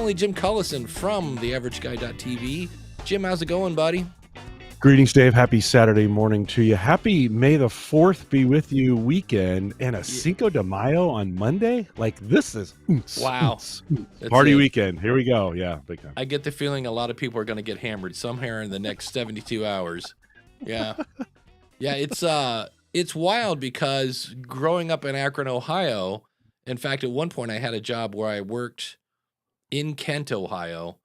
only Jim Cullison from theaverageguy.tv. Jim, how's it going, buddy? Greetings, Dave. Happy Saturday morning to you. Happy May the 4th be with you weekend and a Cinco de Mayo on Monday. Like, this is wow. Party weekend. Here we go. Yeah, big time. I get the feeling a lot of people are going to get hammered somewhere in the next 72 hours. Yeah. Yeah, it's wild because growing up in Akron, Ohio, in fact, at one point I had a job where I worked in Kent, Ohio.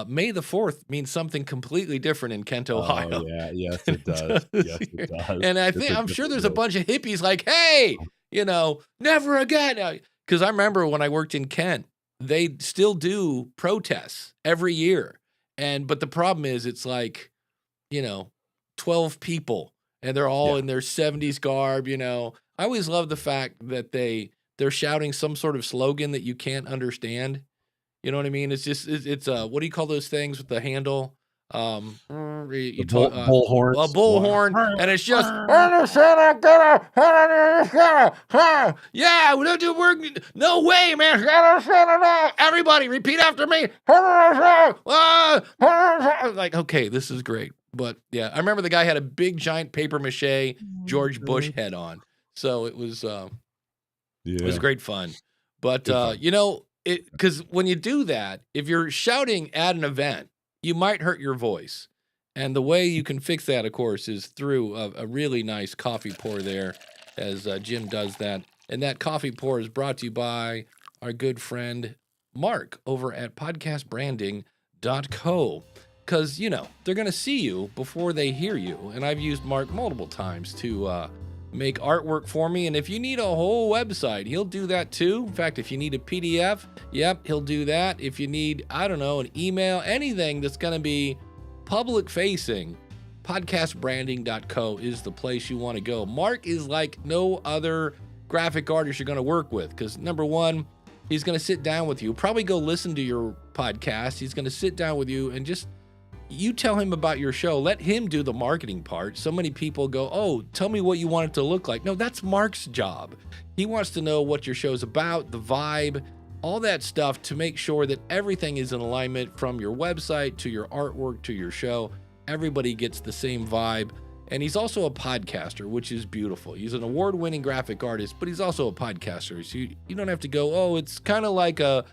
May the 4th means something completely different in Kent, Ohio. Oh, yeah, yes, it does. Yes, it does. And I'm sure there's a bunch of hippies like, hey, never again. Because I remember when I worked in Kent, they still do protests every year. But the problem is it's like, 12 people and they're all in their 70s garb, I always love the fact that they're shouting some sort of slogan that you can't understand. You know what I mean? It's just, it's what do you call those things with the handle? Bullhorn. A bullhorn, and it's just, yeah, we don't do work. No way, man. Everybody repeat after me. Like, okay, this is great. But yeah, I remember the guy had a big giant paper mache George Bush head on. So it was great fun. But, because when you do that, if you're shouting at an event, you might hurt your voice. And the way you can fix that, of course, is through a really nice coffee pour there, as Jim does that. And that coffee pour is brought to you by our good friend Mark over at podcastbranding.co. Because, they're going to see you before they hear you. And I've used Mark multiple times to make artwork for me. And if you need a whole website, he'll do that too. In fact, if you need a PDF, he'll do that. If you need, an email, anything that's going to be public facing, podcastbranding.co is the place you want to go. Mark is like no other graphic artist you're going to work with because, number one, he's going to sit down with you, probably go listen to your podcast. He's going to sit down with you and just, you tell him about your show. Let him do the marketing part. So many people go, oh, tell me what you want it to look like. No, that's Mark's job. He wants to know what your show's about, the vibe, all that stuff to make sure that everything is in alignment from your website to your artwork to your show. Everybody gets the same vibe. And he's also a podcaster, which is beautiful. He's an award-winning graphic artist, but he's also a podcaster. So you don't have to go, oh, it's kind of like a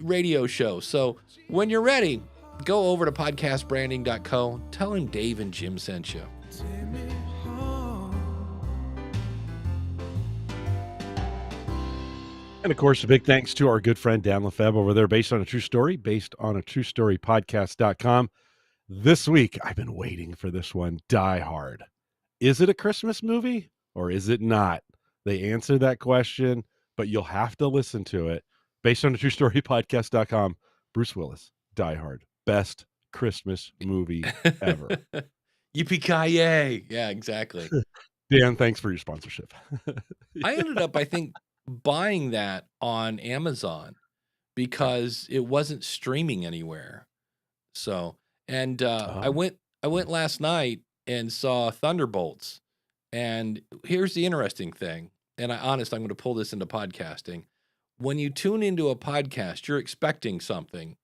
radio show. So when you're ready, go over to podcastbranding.co. Tell him Dave and Jim sent you. And of course, a big thanks to our good friend Dan Lefebvre over there, based on a true story podcast.com. This week, I've been waiting for this one, Die Hard. Is it a Christmas movie or is it not? They answer that question, but you'll have to listen to it. Based on a true story podcast.com, Bruce Willis, Die Hard. Best Christmas movie ever. Yippee-ki-yay. Yeah, exactly. Dan, thanks for your sponsorship. I ended up, I think, buying that on Amazon because it wasn't streaming anywhere. So, and I went last night and saw Thunderbolts. And here's the interesting thing. And I'm going to pull this into podcasting. When you tune into a podcast, you're expecting something.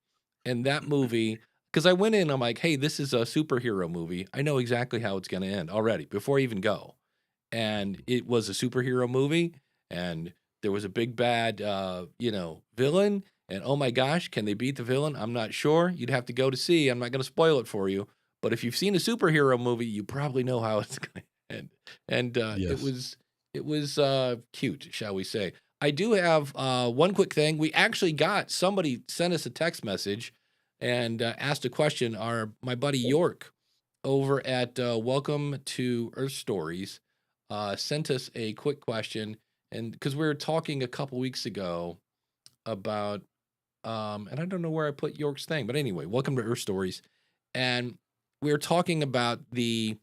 And that movie, because I went in, I'm like, hey, this is a superhero movie. I know exactly how it's going to end already before I even go. And it was a superhero movie. And there was a big bad, villain. And oh my gosh, can they beat the villain? I'm not sure. You'd have to go to see. I'm not going to spoil it for you. But if you've seen a superhero movie, you probably know how it's going to end. And yes. It was cute, shall we say. I do have one quick thing. We actually got somebody sent us a text message and asked a question. My buddy York over at Welcome to Earth Stories sent us a quick question. And because we were talking a couple weeks ago about, and I don't know where I put York's thing, but anyway, Welcome to Earth Stories. And we were talking about the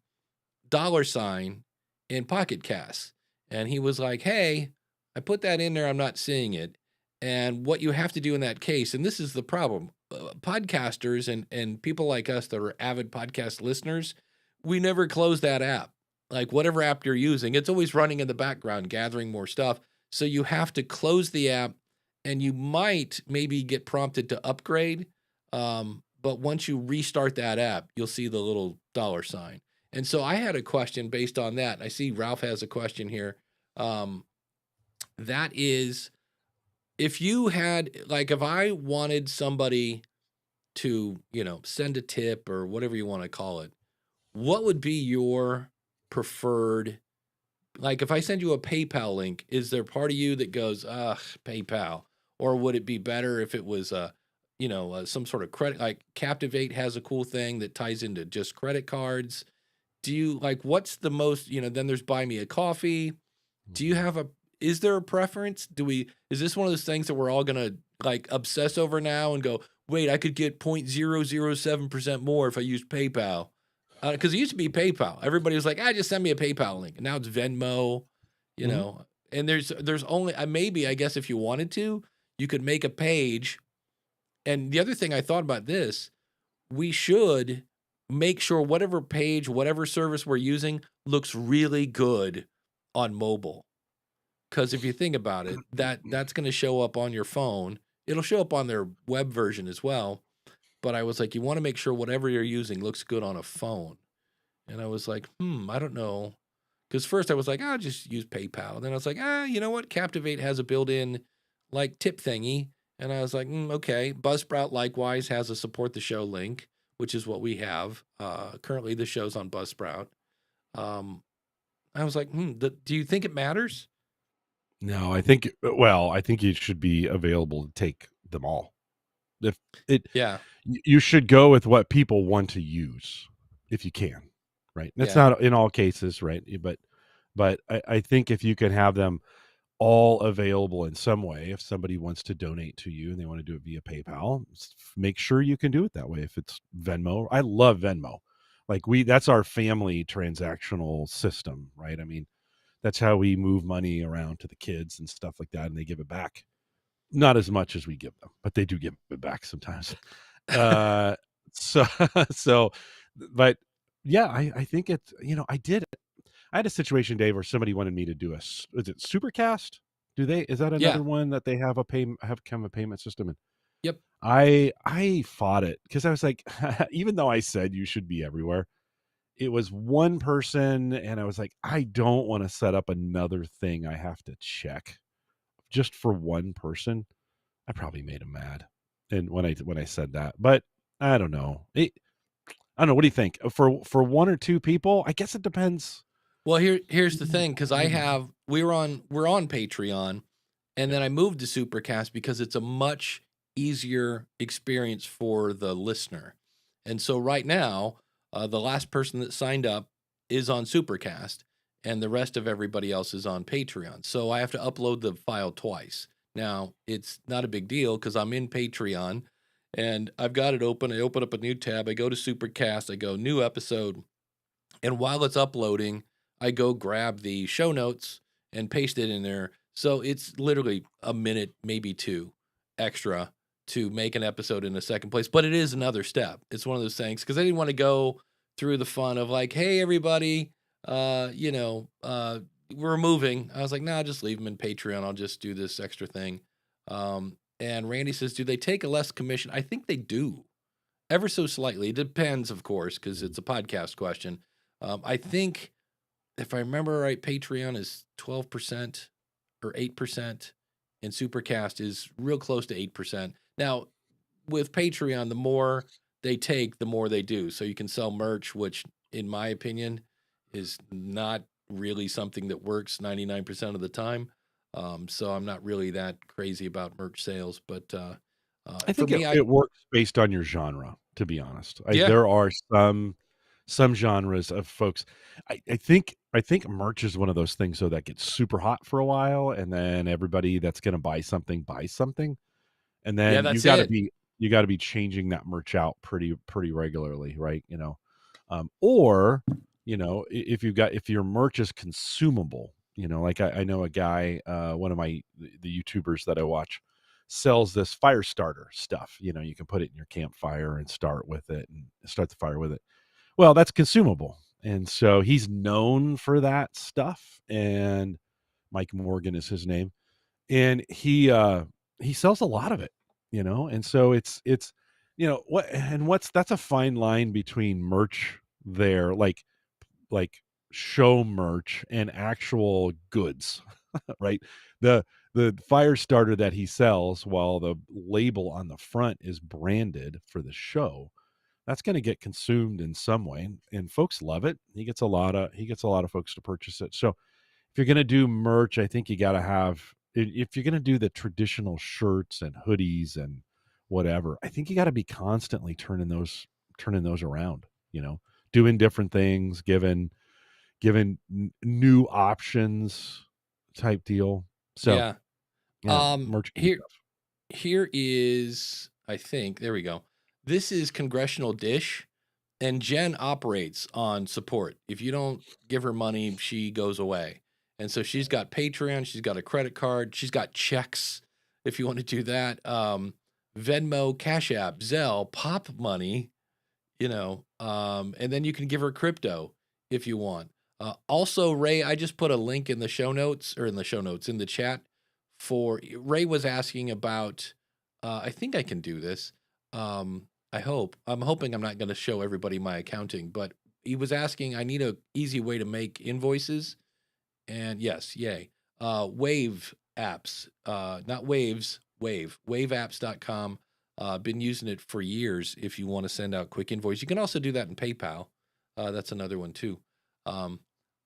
$sign in Pocket Casts. And he was like, hey, I put that in there. I'm not seeing it. And what you have to do in that case, and this is the problem, podcasters and people like us that are avid podcast listeners, we never close that app. Like whatever app you're using, it's always running in the background, gathering more stuff. So you have to close the app and you might maybe get prompted to upgrade. But once you restart that app, you'll see the little dollar sign. And so I had a question based on that. I see Ralph has a question here. That is, if you had, like, if I wanted somebody to, send a tip or whatever you want to call it, what would be your preferred? Like, if I send you a PayPal link, is there part of you that goes, ugh, PayPal? Or would it be better if it was, some sort of credit? Like, Captivate has a cool thing that ties into just credit cards. Do you like, what's the most, then there's Buy Me a Coffee. Do you have is there a preference? Is this one of those things that we're all going to like obsess over now and go, wait, I could get 0.007% more if I use PayPal? Because it used to be PayPal. Everybody was like, just send me a PayPal link. And now it's Venmo, and there's only, maybe, I guess if you wanted to, you could make a page. And the other thing I thought about this, we should make sure whatever page, whatever service we're using looks really good on mobile. Because if you think about it, that's going to show up on your phone. It'll show up on their web version as well. But I was like, you want to make sure whatever you're using looks good on a phone. And I was like, I don't know. Because first I was like, I'll just use PayPal. And then I was like, you know what? Captivate has a built-in like tip thingy. And I was like, okay. Buzzsprout likewise has a support the show link, which is what we have. Currently the show's on Buzzsprout. I was like, do you think it matters? No, I think it should be available to take them all. If it, Yeah. you should go with what people want to use if you can, right? That's not in all cases, right? But I think if you can have them all available in some way, if somebody wants to donate to you and they want to do it via PayPal, make sure you can do it that way. If it's Venmo, I love Venmo. Like that's our family transactional system, right? I mean, that's how we move money around to the kids and stuff like that, and they give it back. Not as much as we give them, but they do give it back sometimes. So, but yeah, I think it's, I had a situation, Dave, where somebody wanted me to do is it Supercast? Is that another one that they have a payment system? And yep. I fought it because I was like, even though I said you should be everywhere, it was one person, and I was like, I don't want to set up another thing I have to check just for one person. I probably made him mad, and when I said that, but I don't know. I don't know. What do you think? For one or two people, I guess it depends. Well, here's the thing, because we're on Patreon, and then I moved to Supercast because it's a much easier experience for the listener. And so right now, the last person that signed up is on Supercast, and the rest of everybody else is on Patreon. So I have to upload the file twice. Now, it's not a big deal because I'm in Patreon, and I've got it open. I open up a new tab. I go to Supercast. I go new episode. And while it's uploading, I go grab the show notes and paste it in there. So it's literally a minute, maybe two extra to make an episode in the second place. But it is another step. It's one of those things because I didn't want to go through the fun of like, hey, everybody, we're moving. I was like, nah, just leave them in Patreon. I'll just do this extra thing. And Randy says, do they take a less commission? I think they do, ever so slightly. It depends, of course, because it's a podcast question. I think, if I remember right, Patreon is 12% or 8%, and Supercast is real close to 8%. Now, with Patreon, the more they take, the more they do. So you can sell merch, which, in my opinion, is not really something that works 99% of the time. So I'm not really that crazy about merch sales. But I think it works based on your genre, to be honest. There are some genres of folks. I think merch is one of those things though that gets super hot for a while, and then everybody that's going to buy something buys something, and then you got to be changing that merch out pretty regularly, right? Or if your merch is consumable, like I know a guy, one of the YouTubers that I watch sells this fire starter stuff. You can put it in your campfire and start the fire with it. Well, that's consumable. And so he's known for that stuff. And Mike Morgan is his name. And he he sells a lot of it, and so it's that's a fine line between merch there, like show merch and actual goods, right? The the fire starter that he sells, while the label on the front is branded for the show, that's going to get consumed in some way, and folks love it. He gets a lot of folks to purchase it. So if you're going to do merch, I think you got to have, if you're going to do the traditional shirts and hoodies and whatever, I think you got to be constantly turning those around, doing different things, giving new options type deal. So, Yeah. yeah, merch can be Here tough. here is, I think, there we go. This is Congressional Dish, and Jen operates on support. If you don't give her money, she goes away. And so she's got Patreon, she's got a credit card, she's got checks if you want to do that. Venmo, Cash App, Zelle, Pop Money, and then you can give her crypto if you want. Also, Ray, I just put a link in the show notes, or in the show notes in the chat, for Ray was asking about. I think I can do this. I hope. I'm hoping I'm not going to show everybody my accounting, but he was asking. I need a easy way to make invoices, and yes, yay. Wave apps, not waves, waveapps.com. Been using it for years if you want to send out quick invoice. You can also do that in PayPal. That's another one too. Um,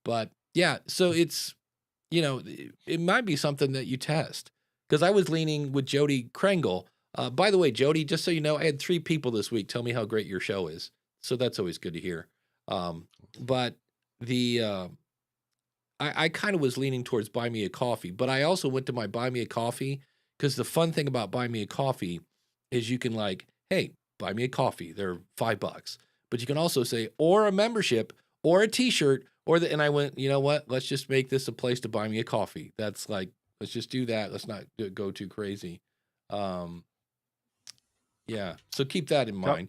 but yeah, so it might be something that you test, because I was leaning with Jody Krengle. By the way, Jody, just so you know, I had 3 people this week tell me how great your show is. So that's always good to hear. But the I kind of was leaning towards Buy Me a Coffee, but I also went to my Buy Me a Coffee, because the fun thing about Buy Me a Coffee is you can, like, hey, buy me a coffee. They're $5, but you can also say, or a membership, or a T-shirt, and I went, you know what? Let's just make this a place to buy me a coffee. That's like, let's just do that. Let's not go too crazy. Um, yeah. So keep that in Cou- mind.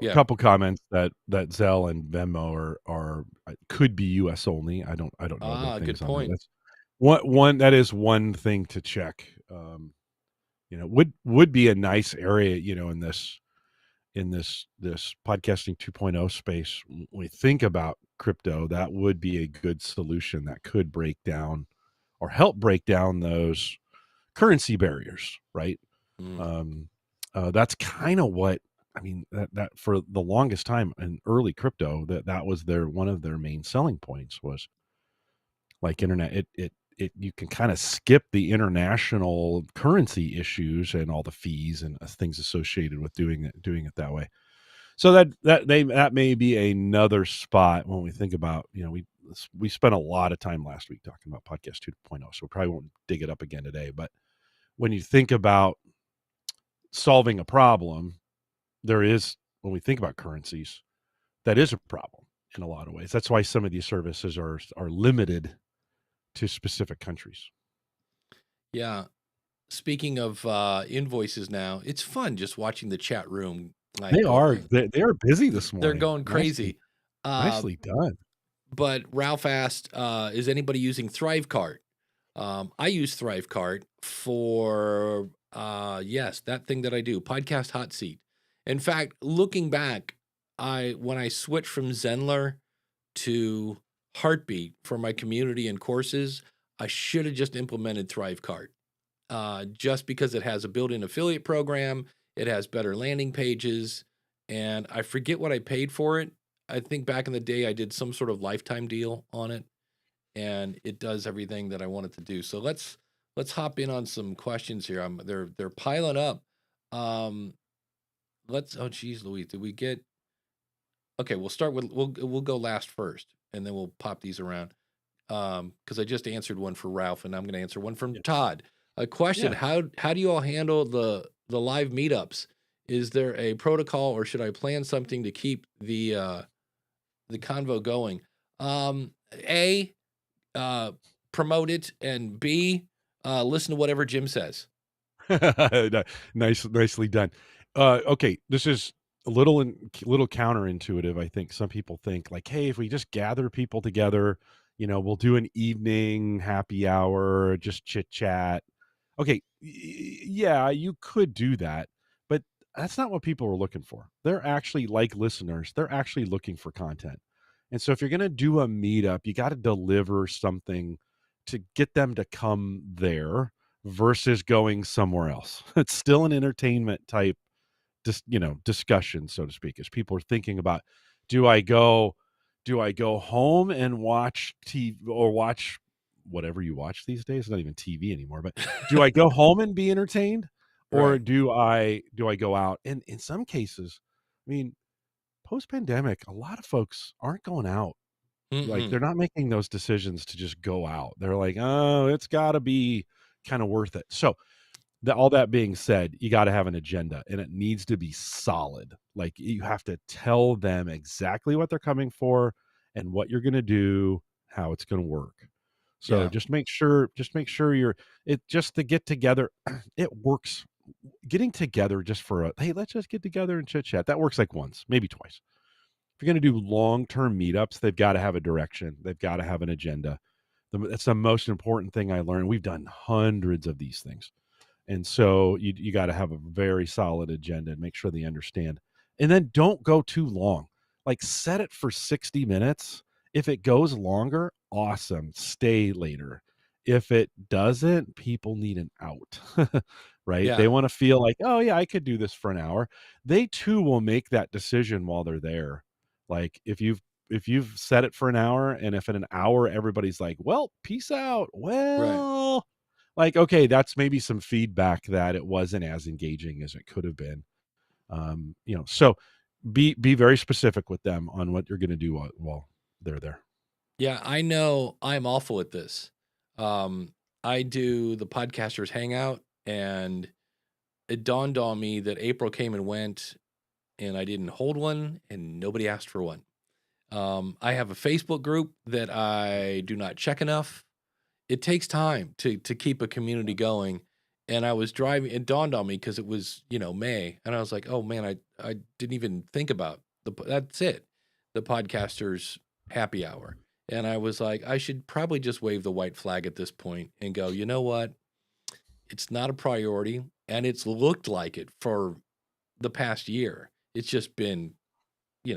Yeah. Couple comments that Zelle and Venmo are could be U.S. only. I don't know the Good things on there. point. That's one that is one thing to check. Would be a nice area, in this podcasting 2.0 space. When we think about crypto, that would be a good solution that could break down or help break down those currency barriers, right? Mm. That's kind of what I mean. That for the longest time in early crypto, that was one of their main selling points was like internet. It you can kind of skip the international currency issues and all the fees and things associated with doing it that way. So that may be another spot when we think about, we spent a lot of time last week talking about podcast 2.0, so we probably won't dig it up again today. But when you think about solving a problem, when we think about currencies, that is a problem in a lot of ways. That's why some of these services are limited to specific countries. Yeah. Speaking of invoices now, it's fun just watching the chat room. They Like, are they are busy this they're morning. going crazy. Uh, Nicely done. but Ralph asked, is anybody using Thrivecart? I use Thrivecart for, yes, that thing that I do, Podcast Hot Seat. In fact, looking back, when I switched from Zenler to Heartbeat for my community and courses, I should have just implemented Thrivecart. Just because it has a built-in affiliate program, it has better landing pages, and I forget what I paid for it. I think back in the day I did some sort of lifetime deal on it, and it does everything that I want it to do. So let's hop in on some questions here. They're piling up. Um, oh geez, Louise, did we get? Okay, we'll go last first, and then we'll pop these around. Because I just answered one for Ralph, and I'm going to answer one from Yeah. Todd. A question: Yeah. How do you all handle the live meetups? Is there a protocol, or should I plan something to keep the convo going? A, promote it, and B, listen to whatever Jim says. Nicely done. Okay, this is a little counterintuitive. I think some people think like, hey, if we just gather people together, we'll do an evening happy hour, just chit chat. Okay, yeah, you could do that, but that's not what people are looking for. They're actually like listeners, they're actually looking for content. And so if you're going to do a meetup, you got to deliver something to get them to come there versus going somewhere else. It's still an entertainment type discussion, so to speak, as people are thinking about, do I go do I go home and watch TV or watch whatever you watch these days? It's not even TV anymore, but do I go home and be entertained, or Right. do I go out? And in some cases, I mean, post pandemic, a lot of folks aren't going out. Like, Mm-mm. they're not making those decisions to just go out. They're like, oh, it's got to be kind of worth it. So all that being said, you got to have an agenda, and it needs to be solid. Like, you have to tell them exactly what they're coming for and what you're going to do, how it's going to work. So Yeah. just make sure you're it just to get together. It works. Getting together just for hey, let's just get together and chit chat. That works like once, maybe twice. If you're going to do long-term meetups, they've got to have a direction. They've got to have an agenda. That's the most important thing I learned. We've done hundreds of these things, and so you got to have a very solid agenda and make sure they understand. And then don't go too long. Like, set it for 60 minutes. If it goes longer, awesome. Stay later. If it doesn't, people need an out. Right? They Yeah. want to feel like, "Oh yeah, I could do this for an hour." They too will make that decision while they're there. Like, if you've set it for an hour, and if in an hour everybody's like, "Well, peace out." Right. Well, like, okay, that's maybe some feedback that it wasn't as engaging as it could have been. So be very specific with them on what you're going to do while they're there. Yeah, I know I'm awful at this. Um, I do the podcasters hangout, and it dawned on me that April came and went, and I didn't hold one, and nobody asked for one. I have a Facebook group that I do not check enough. It takes time to keep a community going. And I was driving, it dawned on me because it was, May, and I was like, oh man, I didn't even think about that's it, the podcasters happy hour. And I was like, I should probably just wave the white flag at this point and go, you know what? It's not a priority, and it's looked like it for the past year. It's just been, you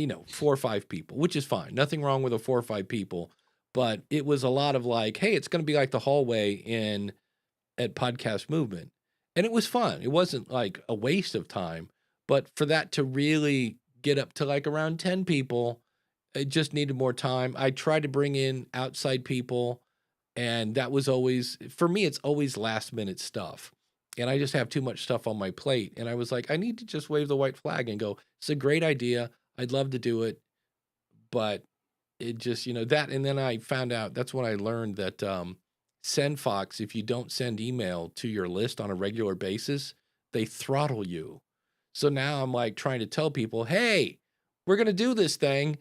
know, 4 or 5 people, which is fine. Nothing wrong with a 4 or 5 people, but it was a lot of like, "Hey, it's gonna be like the hallway in at Podcast Movement." And it was fun. It wasn't like a waste of time, but for that to really get up to like around 10 people, it just needed more time. I tried to bring in outside people, and that was always for me, it's always last minute stuff. And I just have too much stuff on my plate. And I was like, I need to just wave the white flag and go, it's a great idea. I'd love to do it, but it just, that. And then I found out that's when I learned that SendFox, if you don't send email to your list on a regular basis, they throttle you. So now I'm like trying to tell people, hey, we're going to do this thing.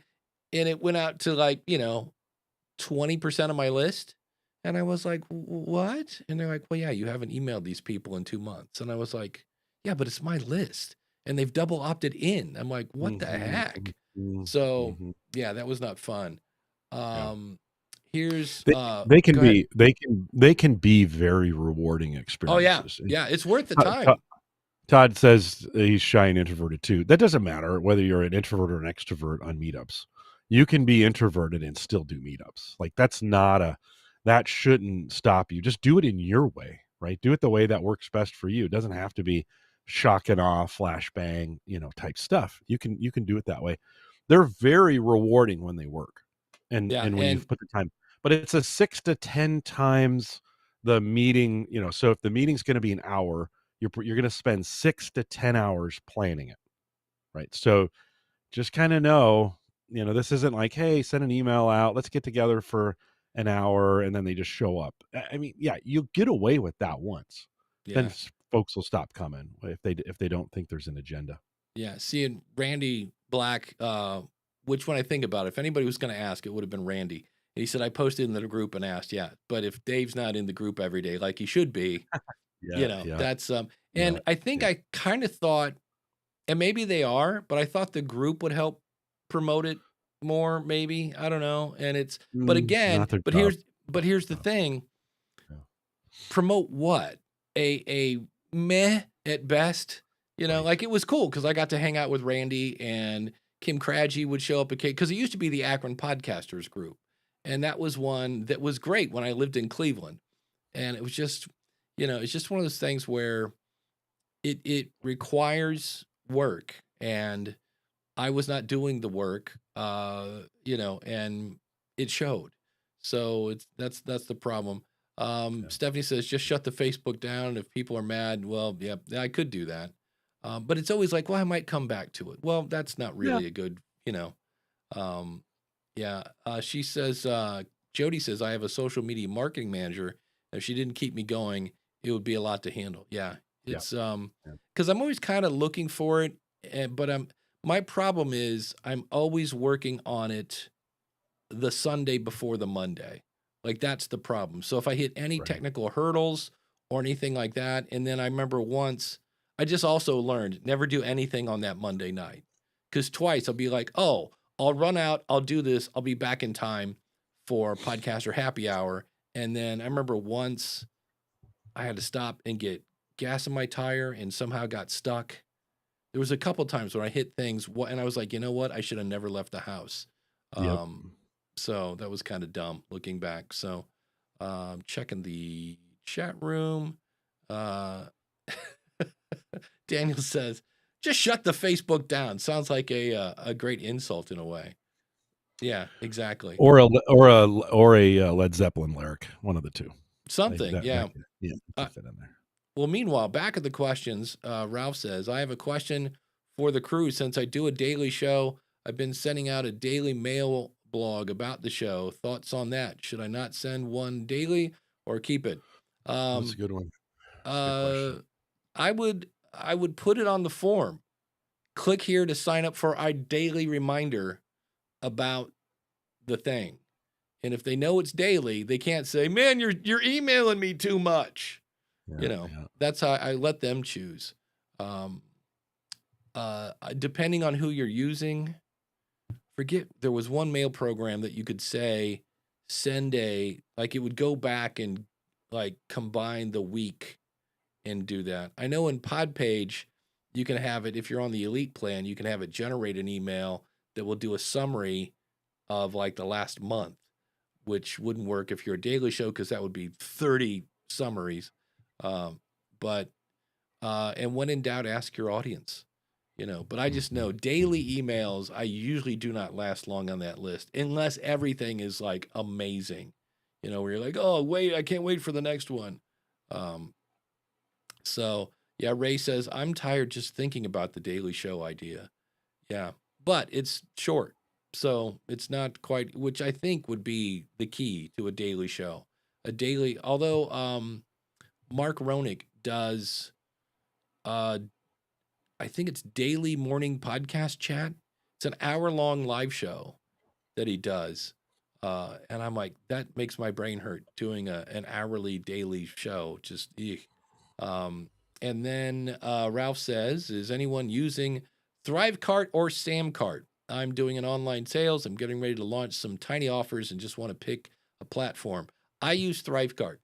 And it went out to like, 20% of my list. And I was like, what? And they're like, well, yeah, you haven't emailed these people in 2 months. And I was like, yeah, but it's my list. And they've double opted in. I'm like, what the Mhm, heck? mhm, So mhm. yeah, that was not fun. Yeah. Um, here's They they can go ahead. be they can be very rewarding Oh yeah. experiences. And Yeah, it's worth the Todd Todd time. Todd says he's shy and introverted too. That doesn't matter whether you're an introvert or an extrovert on meetups. You can be introverted and still do meetups. Like, that shouldn't stop you. Just do it in your way, right? Do it the way that works best for you. It doesn't have to be shock and awe, flashbang, type stuff. You can do it that way. They're very rewarding when they work, Yeah, and when and you've put the time. But it's a 6 to 10 times the meeting. So if the meeting's going to be an hour, you're going to spend 6 to 10 hours planning it, right? So just kind of know, this isn't like, hey, send an email out, let's get together for an hour, and then they just show up. I mean, yeah, you get away with that once, then yeah. folks will stop coming if they don't think there's an agenda. Yeah, seeing Randy Black, which when I think about it, if anybody was gonna ask, it would have been Randy. And he said, "I posted in the group and asked." Yeah, but if Dave's not in the group every day like he should be, Yeah, yeah, that's, yeah, and I think yeah. I kinda thought, and maybe they are, but I thought the group would help promote it more, maybe, I don't know, and it's but Not again, their but job. here's the No, thing, yeah. promote what? A meh at best. You know, Right. like it was cool because I got to hang out with Randy and Kim Craggy would show up because it used to be the Akron Podcasters Group. And that was one that was great when I lived in Cleveland. And it was just, it's just one of those things where it requires work. And I was not doing the work, and it showed. So that's the problem. Yeah. Stephanie says, just shut the Facebook down. If people are mad, well, yeah, I could do that. But it's always like, well, I might come back to it. Well, that's not Yeah. really a good, um, yeah. She says, Jody says, I have a social media marketing manager. If she didn't keep me going, it would be a lot to handle. Yeah. Yeah. It's, Yeah. because I'm always kind of looking for it, but my problem is I'm always working on it the Sunday before the Monday. Like that's the problem. So if I hit any Right. technical hurdles or anything like that, and then I remember once I just also learned never do anything on that Monday night. Because twice I'll be like, oh, I'll run out, I'll do this, I'll be back in time for podcaster happy hour. And then I remember once I had to stop and get gas in my tire and somehow got stuck. There was a couple times when I hit things, and I was like, you know what? I should have never left the house. Yep. So that was kind of dumb looking back. So checking the chat room. Daniel says, just shut the Facebook down. Sounds like a great insult in a way. Yeah, exactly. Or a Led Zeppelin lyric, one of the two. Something, yeah. That fit in there. Well, meanwhile, back at the questions, Ralph says, I have a question for the crew. Since I do a daily show, I've been sending out a daily mail blog about the show. Thoughts on that? Should I not send one daily or keep it? That's a good one. Good I would put it on the form. Click here to sign up for our daily reminder about the thing. And if they know it's daily, they can't say, man, you're emailing me too much. Yeah, That's how I let them choose. Depending on who you're using, there was one mail program that you could say, it would go back and like combine the week and do that. I know in Podpage, you can have it, if you're on the elite plan, you can have it generate an email that will do a summary of like the last month, which wouldn't work if you're a daily show because that would be 30 summaries. And when in doubt, ask your audience, but I just know daily emails, I usually do not last long on that list unless everything is like amazing, where you're like, oh, wait, I can't wait for the next one. So yeah, Ray says, I'm tired just thinking about the daily show idea. Yeah, but it's short. So it's not quite, which I think would be the key to a daily show. Although Mark Roenick does, I think it's daily morning podcast chat. It's an hour-long live show that he does. And I'm like, that makes my brain hurt doing an hourly daily show. Just, and then Ralph says, is anyone using Thrivecart or Samcart? I'm doing an online sales. I'm getting ready to launch some tiny offers and just want to pick a platform. I use Thrivecart.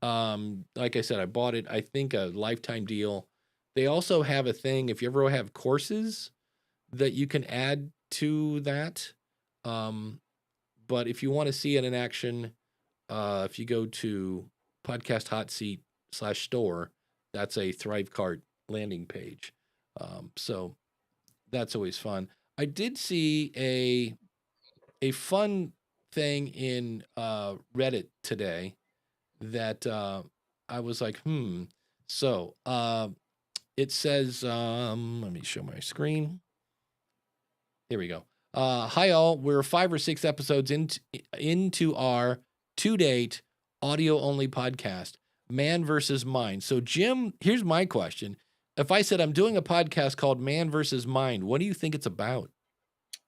Like I said, I bought it, I think a lifetime deal. They also have a thing, if you ever have courses that you can add to that. But if you want to see it in action, if you go to Podcast Hot Seat /store, that's a Thrivecart landing page. So that's always fun. I did see a fun thing in Reddit today that I was like, So it says, let me show my screen. Here we go. Hi all, we're 5 or 6 episodes into our to-date audio-only podcast, Man versus Mind. So Jim, here's my question. If I said I'm doing a podcast called Man versus Mind, what do you think it's about?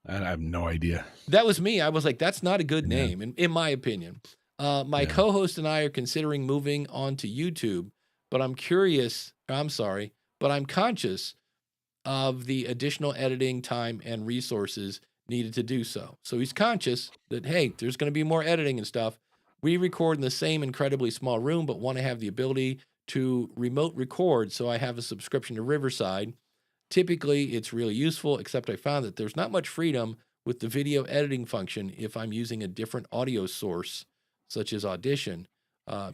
I have no idea. That was me. I was like, that's not a good name, in my opinion. My co-host and I are considering moving on to YouTube, but I'm conscious of the additional editing time and resources needed to do so. So he's conscious that, hey, there's going to be more editing and stuff, We record in the same incredibly small room, but want to have the ability to remote record. So I have a subscription to Riverside. Typically, it's really useful, except I found that there's not much freedom with the video editing function if I'm using a different audio source, such as Audition,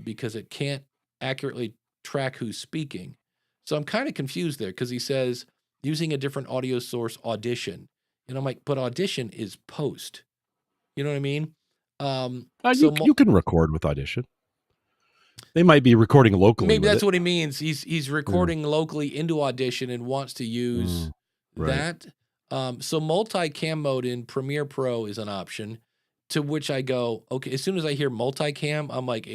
because it can't accurately track who's speaking. So I'm kind of confused there because he says using a different audio source, Audition. And I'm like, but Audition is post. You know what I mean? You can record with Audition. They might be recording locally. Maybe that's what he means. He's recording locally into Audition and wants to use that. So multicam mode in Premiere Pro is an option, to which I go, okay, as soon as I hear multicam, I'm like,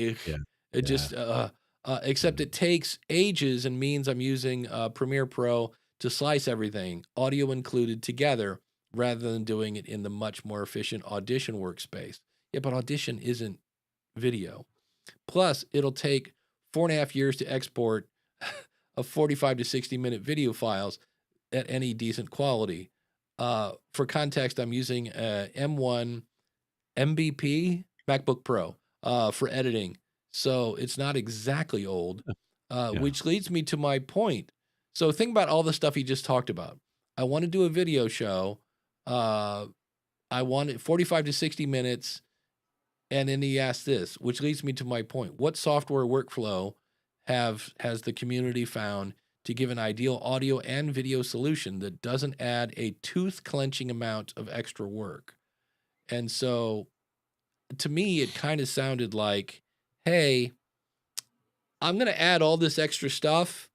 except it takes ages and means I'm using Premiere Pro to slice everything, audio included, together, rather than doing it in the much more efficient Audition workspace. Yeah, but Audition isn't video. Plus, it'll take 4.5 years to export a 45 to 60-minute video files at any decent quality. For context, I'm using a M1 MBP MacBook Pro for editing, so it's not exactly old, which leads me to my point. So think about all the stuff he just talked about. I want to do a video show. I want it 45 to 60 minutes. And then he asked this, which leads me to my point. What software workflow has the community found to give an ideal audio and video solution that doesn't add a tooth-clenching amount of extra work? And so to me, it kind of sounded like, hey, I'm going to add all this extra stuff,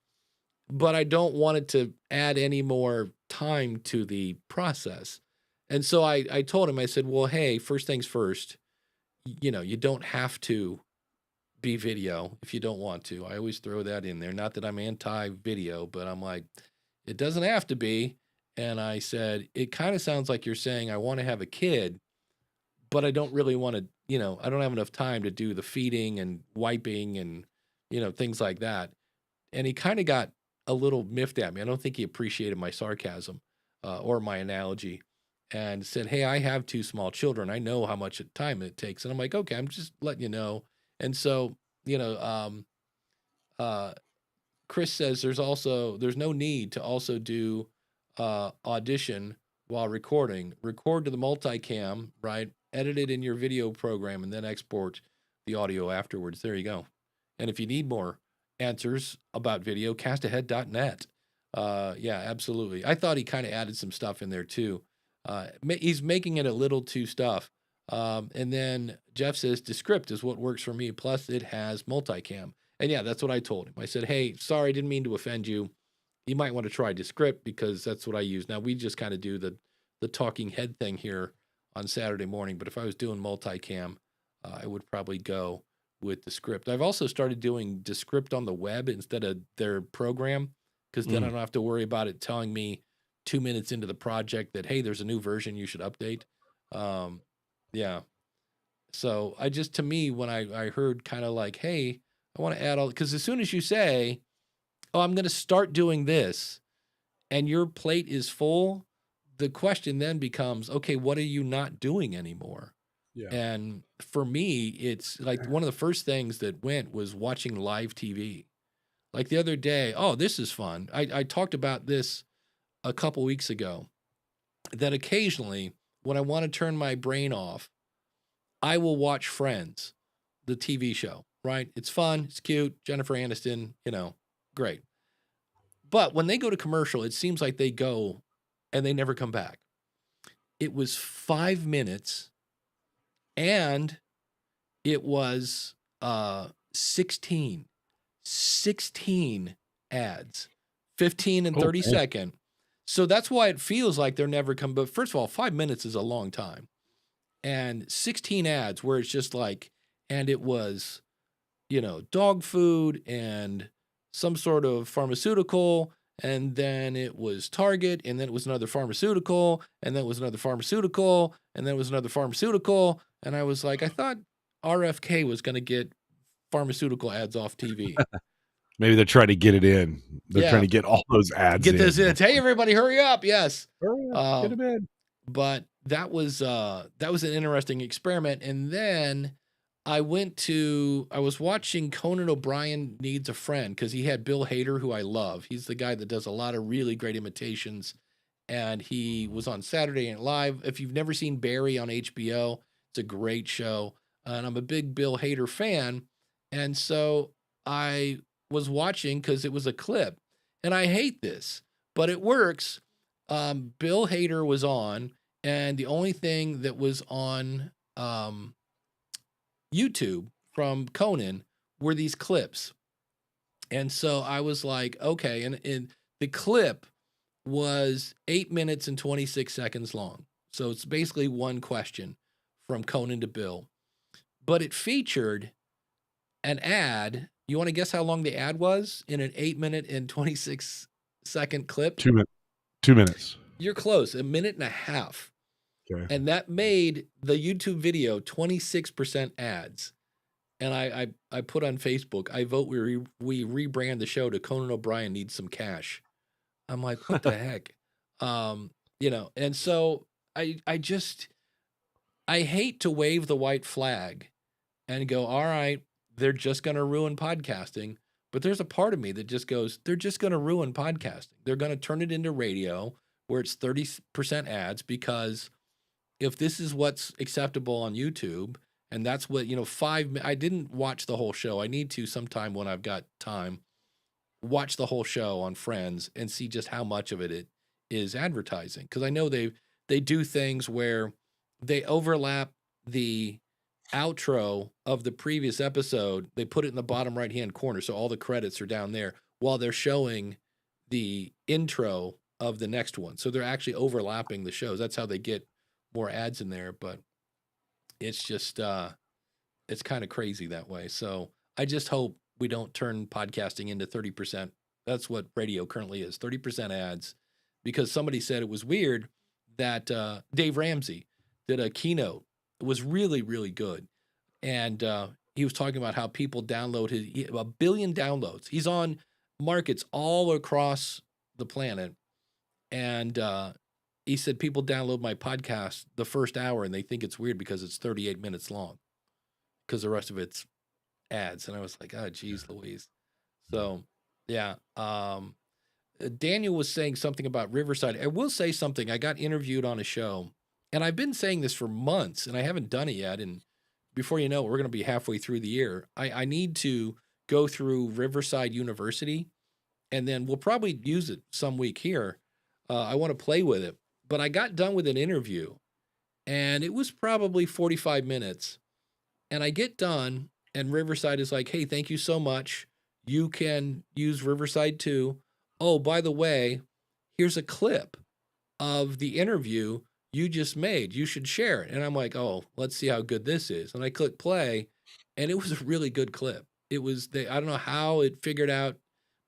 but I don't want it to add any more time to the process. And so I told him, I said, well, hey, first things first, you know, you don't have to be video if you don't want to. I always throw that in there. Not that I'm anti-video, but I'm like, it doesn't have to be. And I said, it kind of sounds like you're saying I want to have a kid, but I don't really want to, you know, I don't have enough time to do the feeding and wiping and, you know, things like that. And he kind of got a little miffed at me. I don't think he appreciated my sarcasm or my analogy, and said, hey, I have 2 small children. I know how much time it takes. And I'm like, okay, I'm just letting you know. And so, you know, Chris says there's no need to also do Audition while recording. Record to the multicam, right? Edit it in your video program and then export the audio afterwards. There you go. And if you need more answers about video, castahead.net. Yeah, absolutely. I thought he kind of added some stuff in there too. He's making it a little too stuff. And then Jeff says, Descript is what works for me. Plus it has multicam. And yeah, that's what I told him. I said, hey, sorry, I didn't mean to offend you. You might want to try Descript because that's what I use. Now we just kind of do the talking head thing here on Saturday morning. But if I was doing multicam, I would probably go with Descript. I've also started doing Descript on the web instead of their program, because then I don't have to worry about it telling me 2 minutes into the project that, hey, there's a new version you should update. Yeah. So to me, when I heard kind of like, hey, I want to add all, because as soon as you say, oh, I'm going to start doing this, and your plate is full, the question then becomes, okay, what are you not doing anymore? Yeah. And for me, it's like one of the first things that went was watching live TV. Like the other day, oh, this is fun. I talked about this a couple weeks ago, that occasionally when I want to turn my brain off, I will watch Friends, the TV show, right? It's fun. It's cute. Jennifer Aniston, you know, great. But when they go to commercial, it seems like they go and they never come back. It was 5 minutes and it was 16 ads, 15 and 30 second. So that's why it feels like they're never come. But first of all, 5 minutes is a long time. And 16 ads where it's just like, and it was, you know, dog food and some sort of pharmaceutical. And then it was Target. And then it was another pharmaceutical. And then it was another pharmaceutical. And then it was another pharmaceutical. And I was like, I thought RFK was going to get pharmaceutical ads off TV. Maybe they're trying to get it in. They're trying to get all those ads Get this in. Hey, everybody, hurry up. Yes. Hurry up, get them in. But that was an interesting experiment. And then I was watching Conan O'Brien Needs a Friend because he had Bill Hader, who I love. He's the guy that does a lot of really great imitations. And he was on Saturday Night Live. If you've never seen Barry on HBO, it's a great show. And I'm a big Bill Hader fan. And so I was watching because it was a clip. And I hate this, but it works. Bill Hader was on, and the only thing that was on YouTube from Conan were these clips. And so I was like, okay. And the clip was 8 minutes and 26 seconds long. So it's basically one question from Conan to Bill. But it featured an ad. You want to guess how long the ad was in an 8 minute and 26-second clip? 2 minutes. 2 minutes. You're close, a minute and a half. Okay. And that made the YouTube video 26% ads. And I put on Facebook, I vote we rebrand the show to Conan O'Brien Needs Some Cash. I'm like, what the heck? And so I hate to wave the white flag and go, all right, they're just going to ruin podcasting. But there's a part of me that just goes, they're just going to ruin podcasting. They're going to turn it into radio where it's 30% ads, because if this is what's acceptable on YouTube, and that's what, I didn't watch the whole show. I need to sometime when I've got time, watch the whole show on Friends and see just how much of it is advertising. Because I know they do things where they overlap the outro of the previous episode. They put it in the bottom right-hand corner, so all the credits are down there while they're showing the intro of the next one. So they're actually overlapping the shows. That's how they get more ads in there. But it's just, it's kind of crazy that way. So I just hope we don't turn podcasting into 30%. That's what radio currently is, 30% ads. Because somebody said it was weird that Dave Ramsey did a keynote. It was really, really good. And he was talking about how people download 1 billion downloads. He's on markets all across the planet. And he said people download my podcast the first hour and they think it's weird because it's 38 minutes long, because the rest of it's ads. And I was like, oh, geez, Louise. So, yeah. Daniel was saying something about Riverside. I will say something. I got interviewed on a show, and I've been saying this for months, and I haven't done it yet. And before you know it, we're going to be halfway through the year. I need to go through Riverside University, and then we'll probably use it some week here. I want to play with it. But I got done with an interview, and it was probably 45 minutes. And I get done, and Riverside is like, hey, thank you so much. You can use Riverside too. Oh, by the way, here's a clip of the interview you just made. You should share it. And I'm like, oh, let's see how good this is. And I click play, and it was a really good clip. It was, I don't know how it figured out,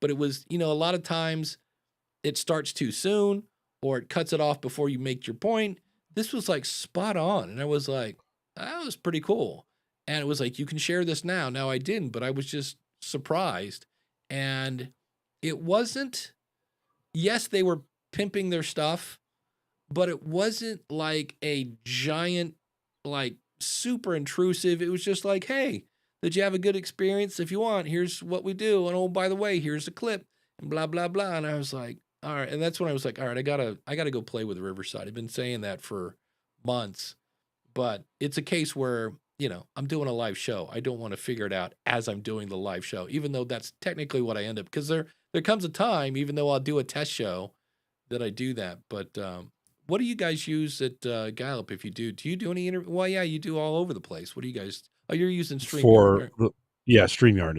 but it was, a lot of times it starts too soon or it cuts it off before you make your point. This was like spot on. And I was like, that was pretty cool. And it was like, you can share this now. Now I didn't, but I was just surprised. And it wasn't, yes, they were pimping their stuff, but it wasn't like a giant, like super intrusive. It was just like, hey, did you have a good experience? If you want, here's what we do. And oh, by the way, here's a clip and blah, blah, blah. And I was like, all right. And that's when I was like, all right, I gotta go play with Riverside. I've been saying that for months, but it's a case where, I'm doing a live show. I don't want to figure it out as I'm doing the live show, even though that's technically what I end up, because there comes a time, even though I'll do a test show, that I do that. But what do you guys use at Gallup? If you do you do any interview? Well, yeah, you do all over the place. What do you guys? Oh, you're using StreamYard. StreamYard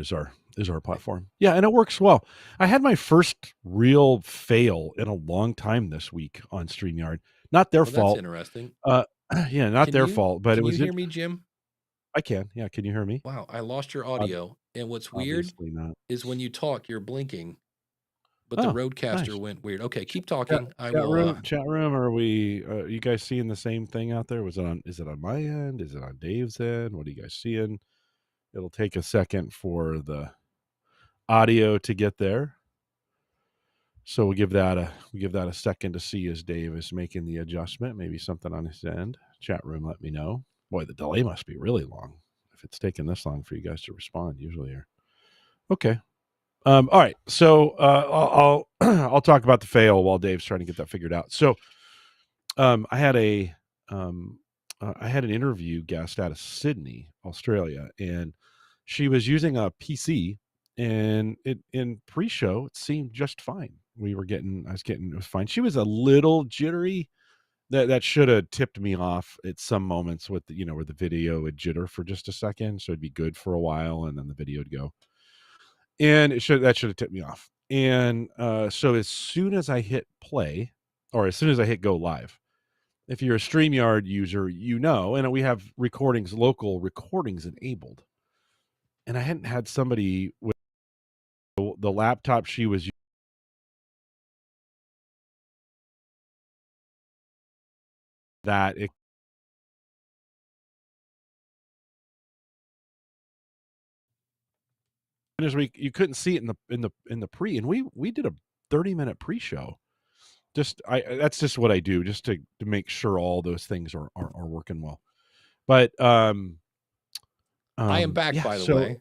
is our platform. Yeah, and it works well. I had my first real fail in a long time this week on StreamYard. Not their fault. That's interesting. Yeah, not their fault, but it was. Can you hear me, Jim? I can. Yeah, can you hear me? Wow, I lost your audio. And what's weird is when you talk, you're blinking. But the Roadcaster went weird. Okay, keep talking. Chat room. Are we? You guys seeing the same thing out there? Is it on my end? Is it on Dave's end? What are you guys seeing? It'll take a second for the audio to get there, so we'll give that a second to see as Dave is making the adjustment. Maybe something on his end. Chat room, let me know. Boy, the delay must be really long if it's taken this long for you guys to respond. Usually, are okay. All right, so I'll talk about the fail while Dave's trying to get that figured out. So, I had I had an interview guest out of Sydney, Australia, and she was using a PC, and it in pre-show it seemed just fine. I was getting, it was fine. She was a little jittery. That should have tipped me off at some moments with where the video would jitter for just a second, so it'd be good for a while, and then the video would go. And that should have tipped me off. And so as soon as I hit play, or as soon as I hit go live, if you're a StreamYard user, and we have local recordings enabled. And I hadn't had somebody with the laptop she was using that it as you couldn't see it in the pre, and we did a 30-minute pre-show. That's just what I do, just to make sure all those things are working well. But I am back, yeah, by the way.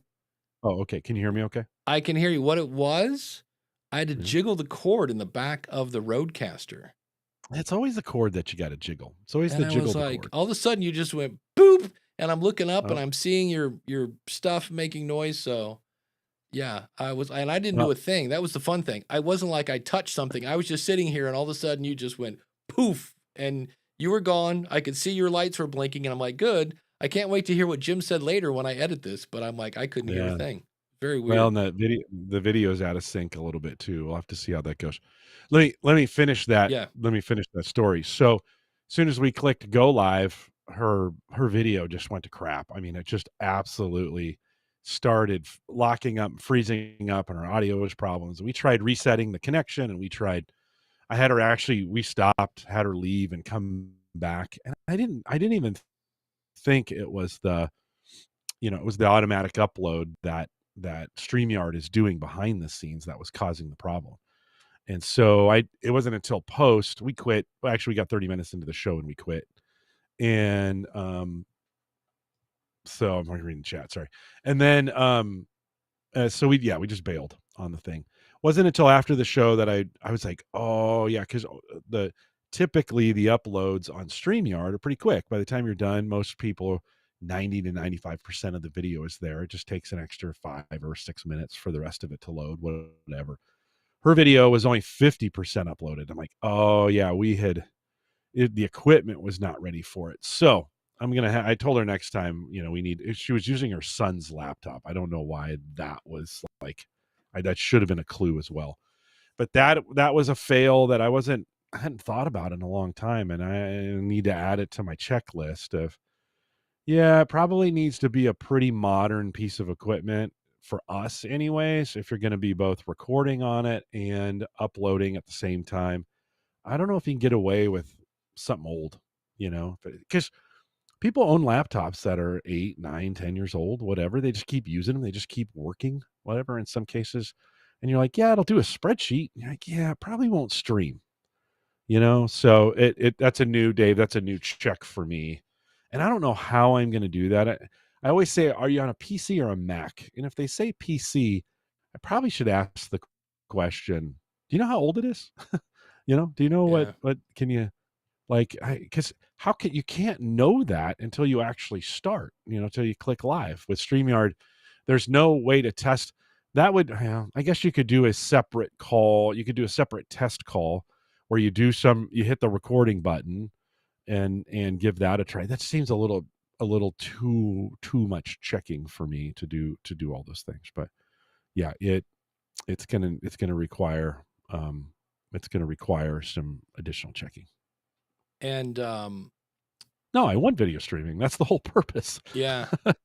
Oh, okay. Can you hear me okay? I can hear you. What it was, I had to Yeah. jiggle the cord in the back of the Rodecaster. It's always the cord that you got to jiggle. It's always And the I jiggle was the like, cord. all of a sudden you just went boop, and I'm looking up and Oh. I'm seeing your stuff making noise. So yeah, I didn't do Well, a thing. That was the fun thing. I wasn't like I touched something. I was just sitting here, and all of a sudden you just went poof, and you were gone. I could see your lights were blinking, and I'm like, good. I can't wait to hear what Jim said later when I edit this. But I'm like, I couldn't hear a yeah. thing. Very Well, weird. and the video's out of sync a little bit too. We'll have to see how that goes. Let me finish that. Yeah. Let me finish that story. So, as soon as we clicked go live, her video just went to crap. I mean, it just absolutely started locking up, freezing up, and her audio was problems. We tried resetting the connection, and I had her we stopped, had her leave and come back, and I didn't even think it was it was the automatic upload that StreamYard is doing behind the scenes that was causing the problem. And so it wasn't until post we quit. Well, actually, we got 30 minutes into the show and we quit. And so I'm reading the chat, sorry. And then so we just bailed on the thing. Wasn't until after the show that I was like, oh yeah, because typically the uploads on StreamYard are pretty quick. By the time you're done, most people 90 to 95% of the video is there. It just takes an extra 5 or 6 minutes for the rest of it to load, whatever. Her video was only 50% uploaded. I'm like, oh yeah, the equipment was not ready for it. So I told her next time, she was using her son's laptop. I don't know why that was like, that should have been a clue as well. But that was a fail that I hadn't thought about in a long time. And I need to add it to my checklist of, yeah, it probably needs to be a pretty modern piece of equipment for us anyways, if you're going to be both recording on it and uploading at the same time. I don't know if you can get away with something old, because people own laptops that are 8, 9, 10 years old, whatever. They just keep using them. They just keep working, whatever, in some cases. And you're like, yeah, it'll do a spreadsheet. And you're like, yeah, it probably won't stream, So that's a new check for me. And I don't know how I'm going to do that. I always say, are you on a PC or a Mac? And if they say PC, I probably should ask the question, do you know how old it is? Do you know Yeah. what can you, because you can't know that until you actually start, until you click live with StreamYard. There's no way to test that. I guess you could do a separate call. You could do a separate test call where you hit the recording button and give that a try. That seems a little too much checking for me to do all those things. But yeah, it's gonna require some additional checking. And No, I want video streaming. That's the whole purpose. yeah. But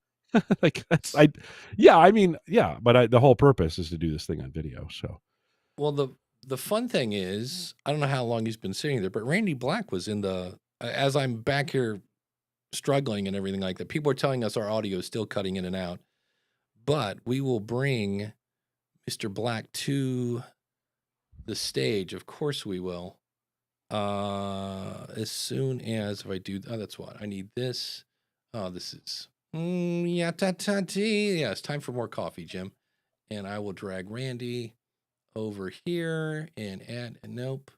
the whole purpose is to do this thing on video. So, Well, the fun thing is, I don't know how long he's been sitting there, but Randy Black was in as I'm back here struggling and everything like that. People are telling us our audio is still cutting in and out, but we will bring Mr. Black to the stage. Of course we will. As soon as if I do, that's what I need this. Oh, this is Yeah, yeah, it's time for more coffee, Jim. And I will drag Randy over here and add. Nope.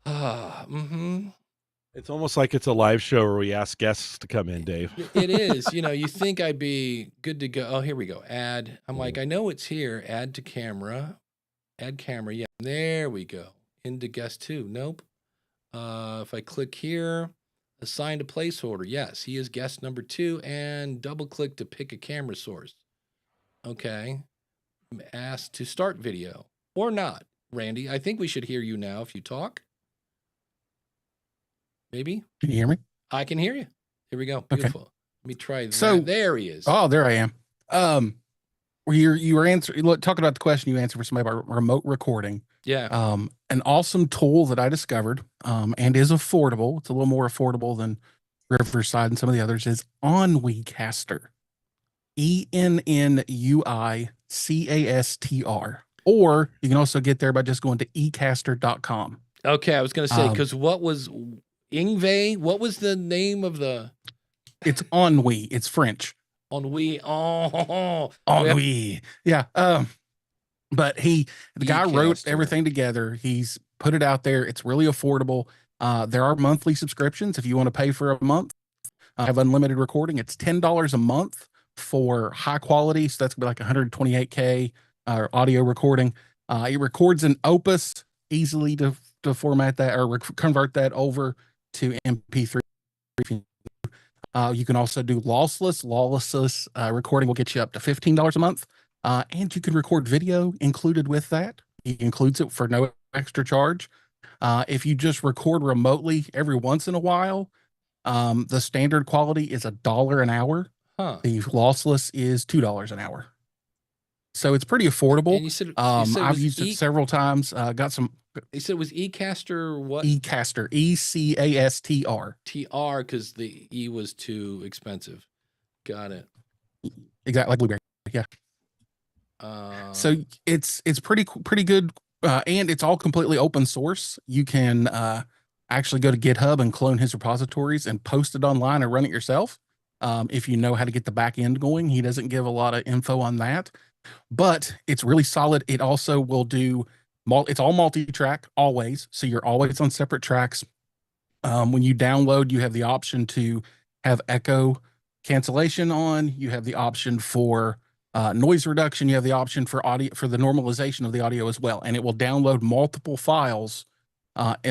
Mm-hmm. It's almost like it's a live show where we ask guests to come in, Dave. It is. You think I'd be good to go. Oh, here we go. Add. I'm like, I know it's here. Add to camera. Add camera. Yeah, there we go. Into guest 2. Nope. If I click here, assign a placeholder. Yes, he is guest number 2, and double click to pick a camera source. Okay. I'm asked to start video or not. Randy, I think we should hear you now if you talk. Maybe? Can you hear me? I can hear you. Here we go. Beautiful. Okay. Let me try that. So There he is. Oh, there I am. You were answering, talking about the question you answered for somebody about remote recording. Yeah. An awesome tool that I discovered, and is affordable. It's a little more affordable than Riverside and some of the others, is Ennuicastr. ENNUICASTR. Or you can also get there by just going to ecaster.com. Okay, I was going to say, because what was Ingve? What was the name of the? It's Ennui. It's French. Ennui. Oh, Ennui. Yeah. But the guy wrote everything together. He's put it out there. It's really affordable. There are monthly subscriptions if you want to pay for a month. Have unlimited recording. It's $10 a month for high quality. So that's gonna be like 128K audio recording. It records in Opus, easily to format that or convert that over to MP3. You can also do lossless. Lossless recording will get you up to $15 a month. And you can record video included with that. He includes it for no extra charge. If you just record remotely every once in a while, the standard quality is $1 an hour. The lossless is $2 an hour. So it's pretty affordable. And you said I've used it several times. Got some. You said it was eCaster what? eCaster. ECASTR. TR because the E was too expensive. Got it. Exactly, like Blueberry. Yeah. So it's pretty good, and it's all completely open source. You can actually go to GitHub and clone his repositories and post it online or run it yourself. If you know how to get the back end going. He doesn't give a lot of info on that, but it's really solid. It also will do it's all multi-track always, so you're always on separate tracks. When you download, you have the option to have echo cancellation on. You have the option for noise reduction. You have the option for audio, for the normalization of the audio as well, and it will download multiple files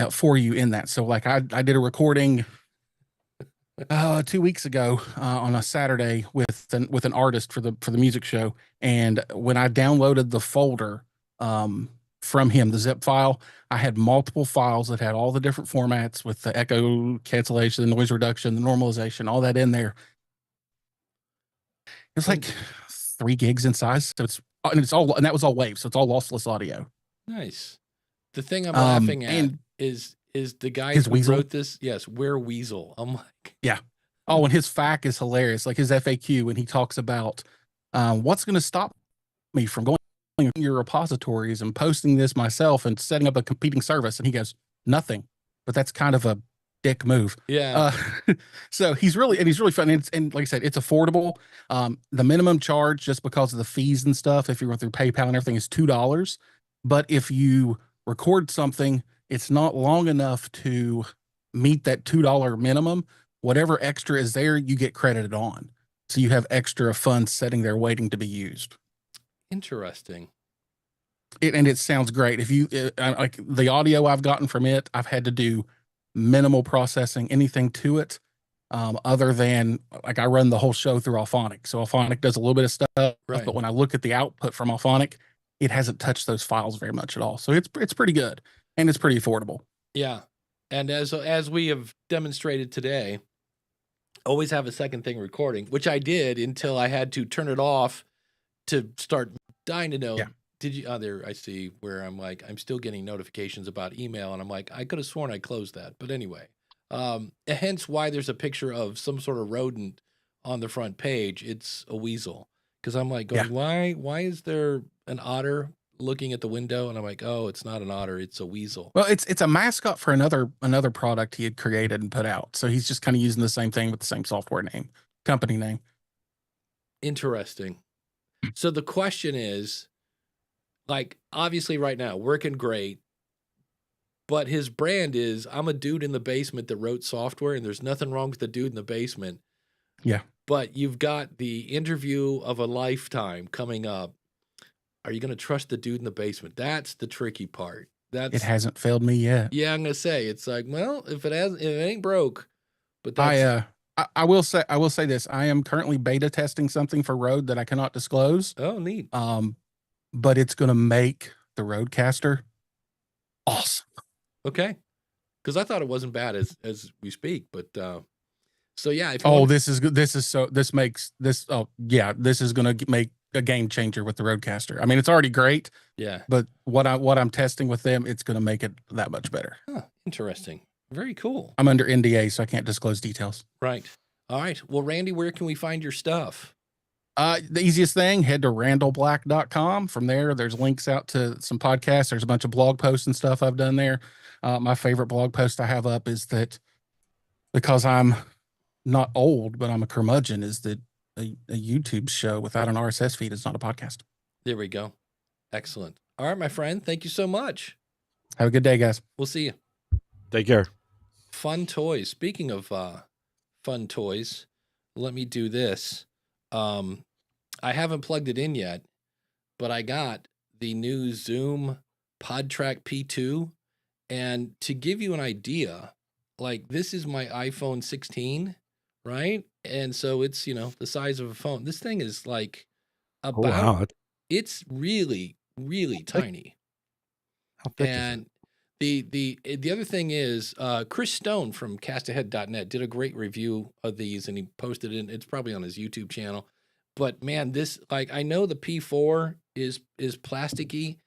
for you in that. So like I did a recording 2 weeks ago on a Saturday with an artist for the music show, and when I downloaded the folder from him, the zip file, I had multiple files that had all the different formats with the echo cancellation, the noise reduction, the normalization, all that in there. It's like 3 gigs in size, so and that was all WAV, so it's all lossless audio. Nice. The thing I'm laughing at is the guy who wrote this. Yes, we're Weasel. I'm like, yeah. Oh, and his FAQ is hilarious. Like his FAQ, when he talks about what's going to stop me from going to your repositories and posting this myself and setting up a competing service, and he goes, nothing. But that's kind of a dick move. Yeah. So he's really fun. And like I said, it's affordable. The minimum charge, just because of the fees and stuff, if you went through PayPal and everything, is $2. But if you record something, it's not long enough to meet that $2 minimum. Whatever extra is there, you get credited on. So you have extra funds sitting there waiting to be used. Interesting. And it sounds great. If you like the audio I've gotten from it, I've had to do minimal processing, anything to it, other than like I run the whole show through Auphonic. So Auphonic does a little bit of stuff, right. But when I look at the output from Auphonic, it hasn't touched those files very much at all. So it's pretty good, and it's pretty affordable. Yeah. And as we have demonstrated today, always have a second thing recording, which I did until I had to turn it off to start dying to know. Yeah. Did you? There, I see where I'm like, I'm still getting notifications about email, and I'm like, I could have sworn I closed that. But anyway, hence why there's a picture of some sort of rodent on the front page. It's a weasel. Because I'm like, going, why is there an otter looking at the window, and I'm like, oh, it's not an otter, it's a weasel. Well, it's a mascot for another product he had created and put out. So he's just kind of using the same thing with the same software name, company name. Interesting. So the question is, like, obviously right now, working great, but his brand is, I'm a dude in the basement that wrote software, and there's nothing wrong with the dude in the basement. Yeah. But you've got the interview of a lifetime coming up. Are you going to trust the dude in the basement? That's the tricky part. It hasn't failed me yet. Yeah, I'm going to say, it's like, well, if it ain't broke, but that's... I will say this. I am currently beta testing something for Rode that I cannot disclose. Oh, neat. But it's going to make the Rodecaster awesome. Okay. Because I thought it wasn't bad as we speak, but so yeah. This is good. This is going to make a game changer with the Rodecaster. I mean, it's already great. Yeah. But what I'm testing with them, it's going to make it that much better. Huh, interesting. Very cool. I'm under NDA, so I can't disclose details. Right. All right. Well, Randy, where can we find your stuff? The easiest thing, head to randallblack.com. From there, there's links out to some podcasts. There's a bunch of blog posts and stuff I've done there. My favorite blog post I have up is that, because I'm not old, but I'm a curmudgeon, is that a YouTube show without an RSS feed is not a podcast. There we go. Excellent. All right, my friend. Thank you so much. Have a good day, guys. We'll see you. Take care. Fun toys. Speaking of fun toys, let me do this. I haven't plugged it in yet, but I got the new Zoom PodTrack P2. And to give you an idea, like, this is my iPhone 16, right? And so it's, the size of a phone. This thing is like about, it's really, really tiny. How thick and the other thing is, Chris Stone from castahead.net did a great review of these, and he posted it. It's probably on his YouTube channel. But man, this, like, I know the P4 is plasticky.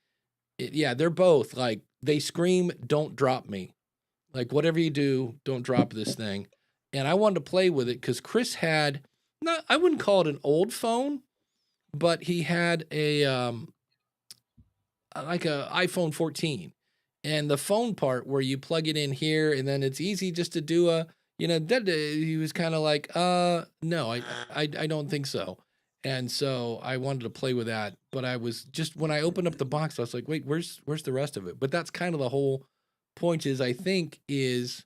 They're both like, they scream, don't drop me. Like, whatever you do, don't drop this thing. And I wanted to play with it because Chris had, I wouldn't call it an old phone, but he had like a iPhone 14. And the phone part where you plug it in here and then it's easy just to do he was kind of like, no, I don't think so. And so I wanted to play with that, but I was just, when I opened up the box, I was like, wait, where's the rest of it? But that's kind of the whole point is, I think is,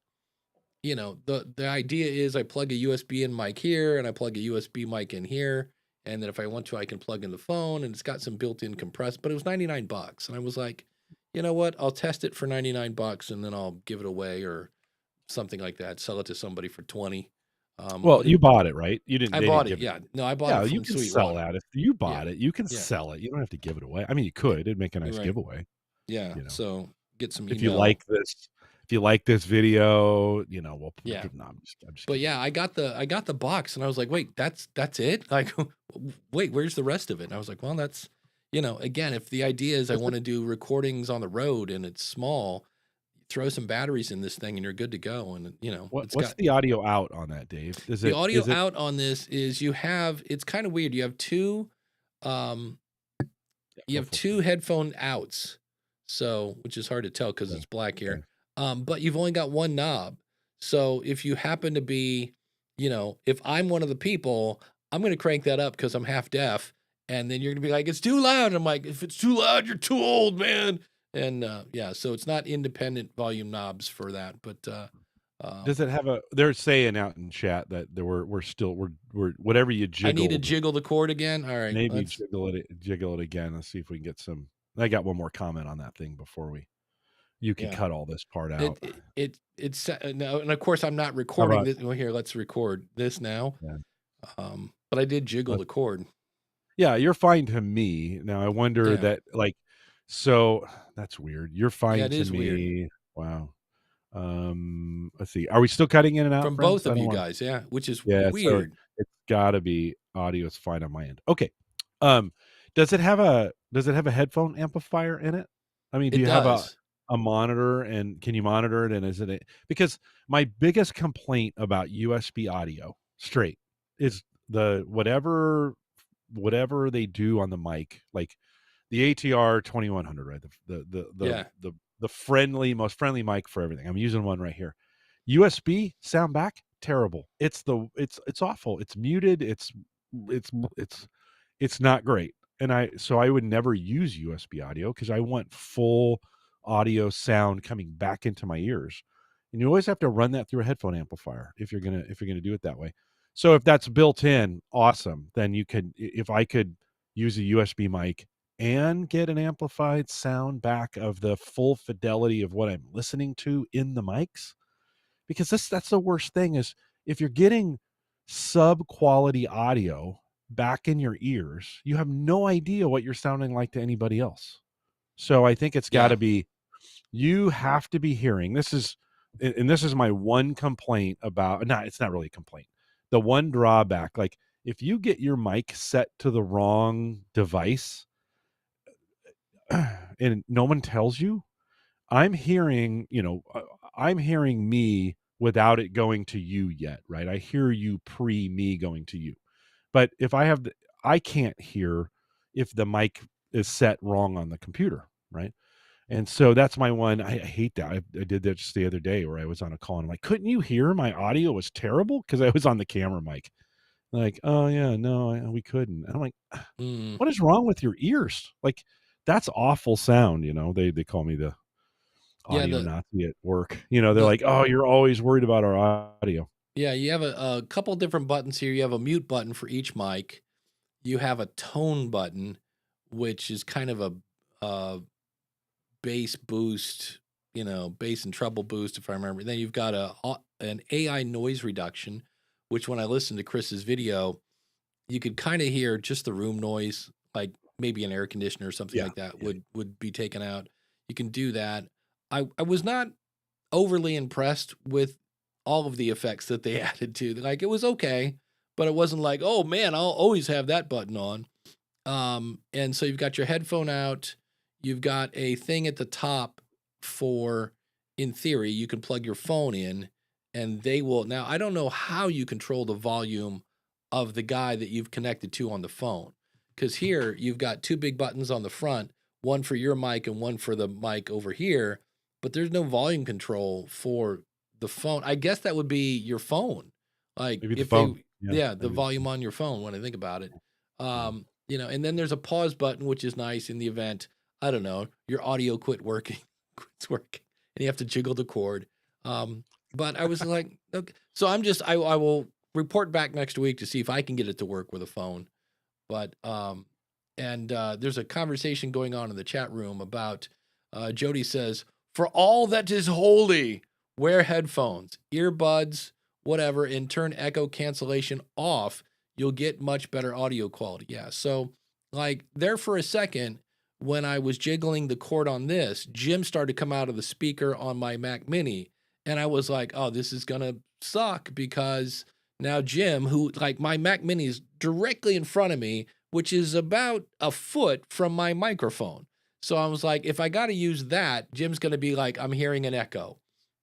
the idea is I plug a USB in mic here and I plug a USB mic in here. And then if I want to, I can plug in the phone, and it's got some built-in compressed, but it was $99. And I was like, you know what? I'll test it for $99 and then I'll give it away or something like that. Sell it to somebody for $20. Well, you bought it, right? You didn't. I bought it. Yeah. No, I bought it. You can sell that if you bought it. You can Yeah. sell it. You don't have to give it away. I mean, you could. It'd make a nice Right. giveaway. Yeah. So get some. If you like this video, we'll. Yeah. No, I'm just But kidding. yeah, I got the box, and I was like, wait, that's it? Like, wait, where's the rest of it? And I was like, well, that's, again, if the idea is I want to do recordings on the road and it's small, throw some batteries in this thing and you're good to go. And What's the audio out on that, Dave? The audio out on this is it's kind of weird. You have two headphone outs, so, which is hard to tell because it's black here. But you've only got one knob. So if you happen to be, if I'm one of the people, I'm going to crank that up because I'm half deaf. And then you're going to be like, it's too loud. I'm like, if it's too loud, you're too old, man. And so it's not independent volume knobs for that. But does it have they're saying out in chat that we're whatever you jiggle. I need to jiggle the cord again. All right. Maybe jiggle it again. Let's see if we can get some. I got one more comment on that thing before you can cut all this part out. It's no, and of course I'm not recording this. Well, here, let's record this now. Yeah. But I did jiggle the cord. Yeah, you're fine to me. Now I wonder that, like, so that's weird. You're fine to me. Weird. Wow. Let's see. Are we still cutting in and out from friends? Both of you guys? Yeah, which is weird. So it's gotta be audio is fine on my end. Okay. Does it have a headphone amplifier in it? I mean, do you have a monitor, and can you monitor it? And is it because my biggest complaint about USB audio straight is the whatever they do on the mic, like the ATR 2100, right? Yeah. The most friendly mic for everything. I'm using one right here. USB sound back terrible. It's awful. It's muted. It's it's not great. And I would never use USB audio because I want full audio sound coming back into my ears. And you always have to run that through a headphone amplifier if you're gonna do it that way. So if that's built in, awesome. Then if I could use a USB mic and get an amplified sound back of the full fidelity of what I'm listening to in the mics, because that's the worst thing is if you're getting sub quality audio back in your ears, you have no idea what you're sounding like to anybody else. So I think it's got to be, you have to be hearing, this is my one complaint about, it's not really a complaint. The one drawback, like if you get your mic set to the wrong device and no one tells you, I'm hearing me without it going to you yet, right? I hear you pre me going to you. But if I can't hear if the mic is set wrong on the computer, right? And so that's my one. I hate that. I did that just the other day where I was on a call and I'm like, couldn't you hear my audio was terrible? Because I was on the camera mic. Like, oh yeah, no, we couldn't. And I'm like, what is wrong with your ears? Like, that's awful sound. They call me the audio Nazi at work. They're like, oh, you're always worried about our audio. Yeah, you have a couple different buttons here. You have a mute button for each mic. You have a tone button, which is kind of a bass boost, bass and treble boost, if I remember. Then you've got an AI noise reduction, which when I listened to Chris's video, you could kind of hear just the room noise, like maybe an air conditioner or something like that would be taken out. You can do that. I was not overly impressed with all of the effects that they added to. Like, it was okay, but it wasn't like, oh man, I'll always have that button on. And so you've got your headphone out. You've got a thing at the top for, in theory, you can plug your phone in and they will. Now, I don't know how you control the volume of the guy that you've connected to on the phone. Because here you've got two big buttons on the front, one for your mic and one for the mic over here, but there's no volume control for the phone. I guess that would be your phone. Like maybe the phone. The volume on your phone when I think about it. And then there's a pause button, which is nice in the event, I don't know, your audio quits working, and you have to jiggle the cord. But I was like, okay. So I will report back next week to see if I can get it to work with a phone. But there's a conversation going on in the chat room about Jody says, for all that is holy, wear headphones, earbuds, whatever, and turn echo cancellation off. You'll get much better audio quality. Yeah. So like there for a second, when I was jiggling the cord on this, Jim started to come out of the speaker on my Mac Mini. And I was like, oh, this is going to suck because now Jim, who like my Mac Mini is directly in front of me, which is about a foot from my microphone. So I was like, if I got to use that, Jim's going to be like, I'm hearing an echo.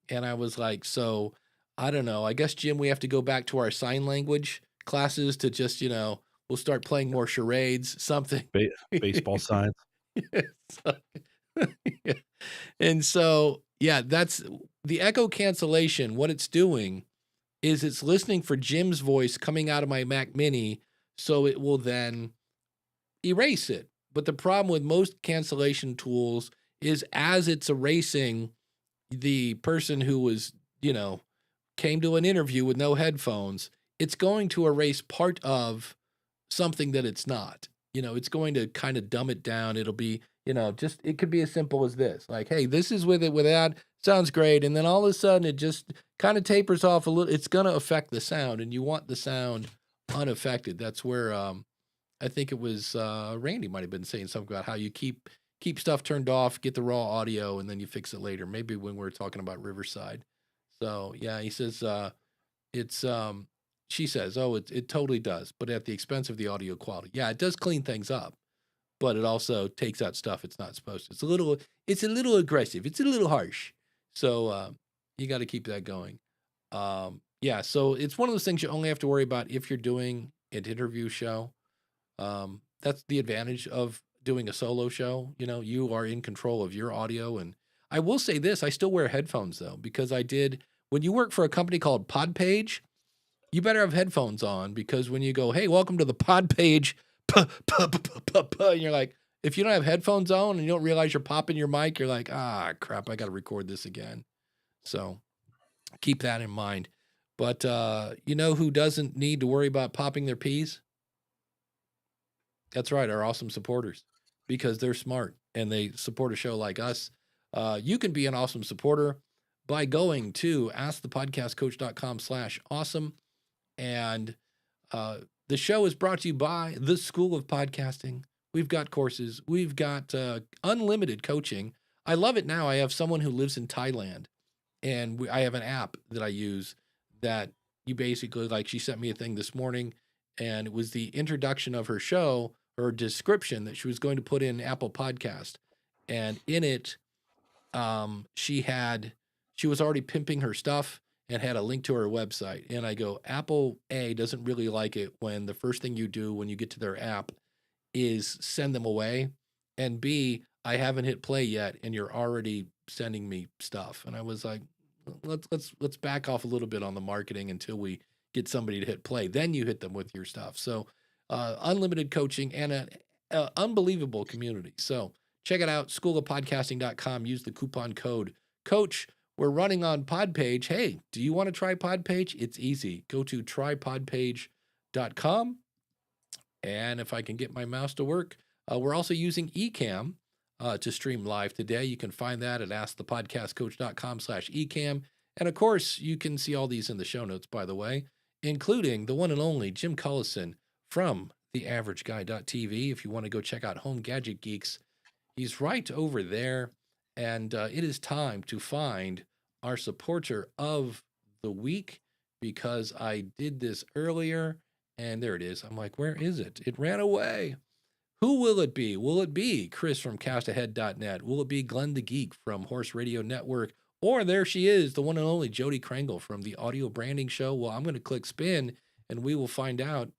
And I was like, so I don't know. I guess, Jim, we have to go back to our sign language classes to just, we'll start playing more charades, something. Baseball signs. Yeah. And so, yeah, that's the echo cancellation. What it's doing is it's listening for Jim's voice coming out of my Mac Mini, so it will then erase it. But the problem with most cancellation tools is as it's erasing, the person who was, came to an interview with no headphones, it's going to erase part of something that it's not. It's going to kind of dumb it down. It'll be, it could be as simple as this. Like, hey, this is with it, without, sounds great. And then all of a sudden it just kind of tapers off a little. It's going to affect the sound, and you want the sound unaffected. That's where I think it was Randy might have been saying something about how you keep stuff turned off, get the raw audio, and then you fix it later. Maybe when we're talking about Riverside. So yeah, he says she says, oh, it totally does, but at the expense of the audio quality. Yeah, it does clean things up, but it also takes out stuff it's not supposed to. It's a little aggressive. It's a little harsh. So you got to keep that going. Yeah, so it's one of those things you only have to worry about if you're doing an interview show. That's the advantage of doing a solo show. You know, you are in control of your audio. And I will say this, I still wear headphones though, because when you work for a company called Podpage, you better have headphones on, because when you go, hey, welcome to the Podpage, and you're like, if you don't have headphones on and you don't realize you're popping your mic, you're like, ah, crap, I got to record this again. So keep that in mind. But you know who doesn't need to worry about popping their peas? That's right, our awesome supporters, because they're smart and they support a show like us. You can be an awesome supporter by going to askthepodcastcoach.com/awesome. And the show is brought to you by the School of Podcasting. We've got courses. We've got unlimited coaching. I love it now. I have someone who lives in Thailand, and I have an app that I use that you basically, like, she sent me a thing this morning, and it was the introduction of her show, or description that she was going to put in Apple Podcast. And in it, she was already pimping her stuff and had a link to her website. And I go, Apple A doesn't really like it when the first thing you do when you get to their app is send them away. And B, I haven't hit play yet and you're already sending me stuff. And I was like, let's back off a little bit on the marketing until we get somebody to hit play. Then you hit them with your stuff. So unlimited coaching and an unbelievable community. So check it out, schoolofpodcasting.com. Use the coupon code COACH. We're running on Podpage. Hey, do you want to try Podpage? It's easy. Go to trypodpage.com. And if I can get my mouse to work, we're also using Ecamm to stream live today. You can find that at askthepodcastcoach.com/Ecamm. And of course, you can see all these in the show notes, by the way, including the one and only Jim Cullison from theaverageguy.tv. If you want to go check out Home Gadget Geeks, he's right over there. And it is time to find our supporter of the week, because I did this earlier and there it is. I'm like, where is it? It ran away. Who will it be? Will it be Chris from castahead.net? Will it be Glenn the Geek from Horse Radio Network? Or there she is, the one and only Jody Krangle from the Audio Branding Show. Well, I'm going to click spin and we will find out.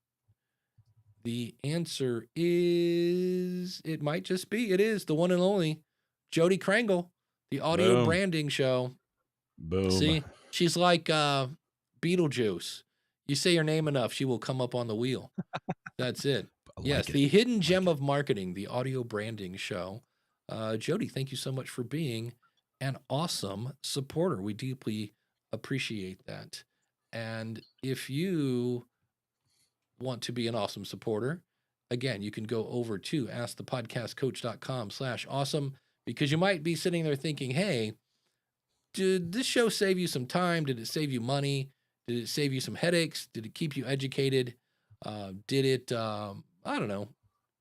The answer is, it might just be, it is the one and only Jody Krangle, the Audio Boom. Branding Show. Boom. See, she's like Beetlejuice. You say her name enough, she will come up on the wheel. That's it. Yes, the hidden gem of marketing, the Audio Branding Show. Jody, thank you so much for being an awesome supporter. We deeply appreciate that. And if you want to be an awesome supporter, again, you can go over to askthepodcastcoach.com/awesome, because you might be sitting there thinking, hey, did this show save you some time? Did it save you money? Did it save you some headaches? Did it keep you educated? Did it, I don't know,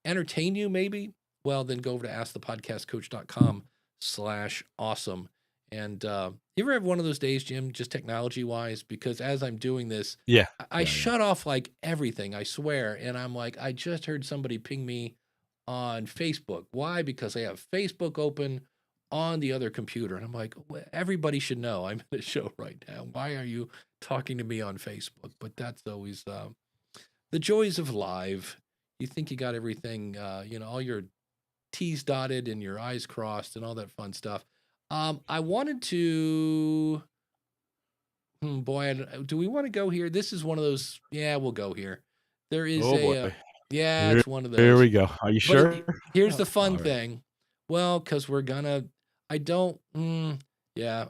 entertain you maybe? Well, then go over to askthepodcastcoach.com/awesome. And you ever have one of those days, Jim, just technology wise? Because as I'm doing this, I shut off like everything, I swear. And I'm like, I just heard somebody ping me on Facebook. Why? Because I have Facebook open on the other computer. And I'm like, everybody should know I'm in a show right now. Why are you talking to me on Facebook? But that's always the joys of live. You think you got everything, all your T's dotted and your I's crossed and all that fun stuff. I wanted to, do we want to go here? This is one of those, we'll go here. There is it's one of those. Here we go. Are you sure? Here's the fun thing. Well, because all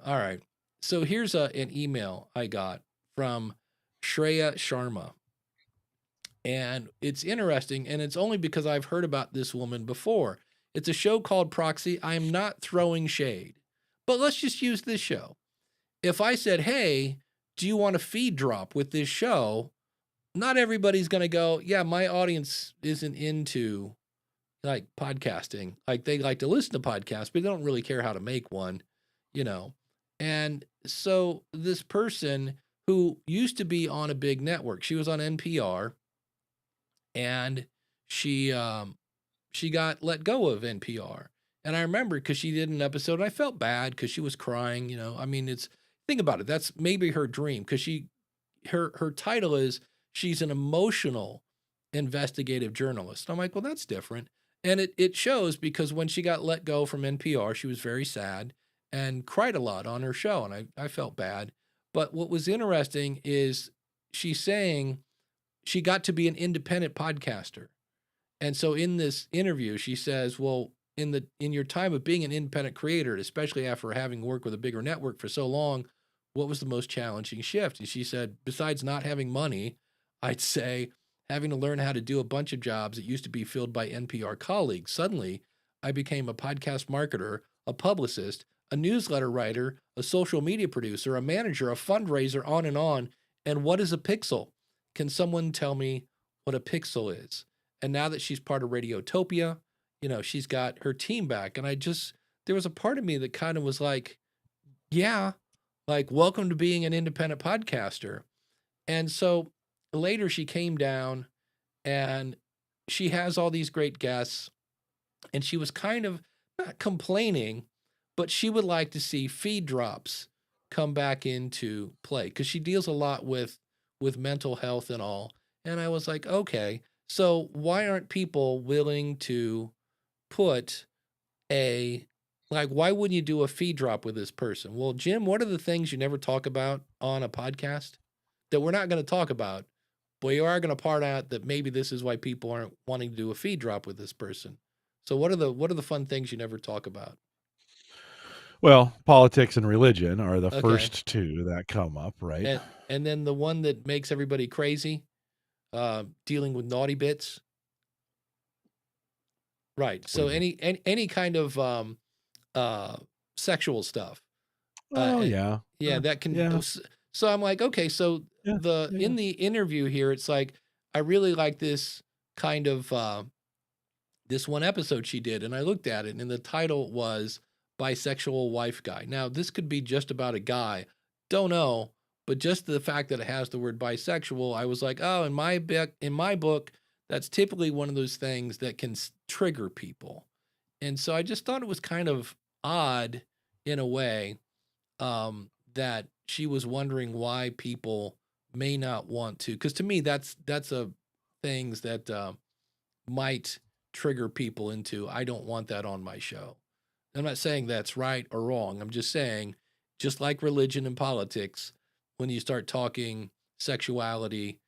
right. So here's an email I got from Shreya Sharma. And it's interesting, and it's only because I've heard about this woman before. It's a show called Proxy. I am not throwing shade, but let's just use this show. If I said, hey, do you want a feed drop with this show? Not everybody's going to go, yeah, my audience isn't into like podcasting. Like they like to listen to podcasts, but they don't really care how to make one, And so this person who used to be on a big network, she was on NPR, and she got let go of NPR. And I remember because she did an episode and I felt bad because she was crying, think about it. That's maybe her dream, because her title is, she's an emotional investigative journalist. And I'm like, well, that's different. And it shows because when she got let go from NPR, she was very sad and cried a lot on her show. And I felt bad. But what was interesting is she's saying she got to be an independent podcaster. And so in this interview, she says, well, in your time of being an independent creator, especially after having worked with a bigger network for so long, what was the most challenging shift? And she said, besides not having money, I'd say having to learn how to do a bunch of jobs that used to be filled by NPR colleagues. Suddenly, I became a podcast marketer, a publicist, a newsletter writer, a social media producer, a manager, a fundraiser, on and on. And what is a pixel? Can someone tell me what a pixel is? And now that she's part of Radiotopia, she's got her team back. And there was a part of me that kind of was like, yeah, like, welcome to being an independent podcaster. And so later she came down and she has all these great guests, and she was kind of not complaining, but she would like to see feed drops come back into play because she deals a lot with mental health and all. And I was like, okay, so why aren't people willing to put why wouldn't you do a feed drop with this person? Well, Jim, what are the things you never talk about on a podcast that we're not going to talk about, but you are going to part out that maybe this is why people aren't wanting to do a feed drop with this person? So what are the fun things you never talk about? Well, politics and religion are the first two that come up, right? And then the one that makes everybody crazy, dealing with naughty bits. Right. So any kind of sexual stuff. Yeah, that can. Yeah. So I'm like, okay, so Yeah. in the interview here, it's like, I really like this kind of this one episode she did, and I looked at it, and the title was Bisexual Wife Guy. Now, this could be just about a guy. Don't know, but just the fact that it has the word bisexual, I was like, oh, in my book, that's typically one of those things that can trigger people. And so I just thought it was kind of odd in a way, that she was wondering why people may not want to, because to me, that's a things that might trigger people into, I don't want that on my show. I'm not saying that's right or wrong. I'm just saying, just like religion and politics, when you start talking sexuality,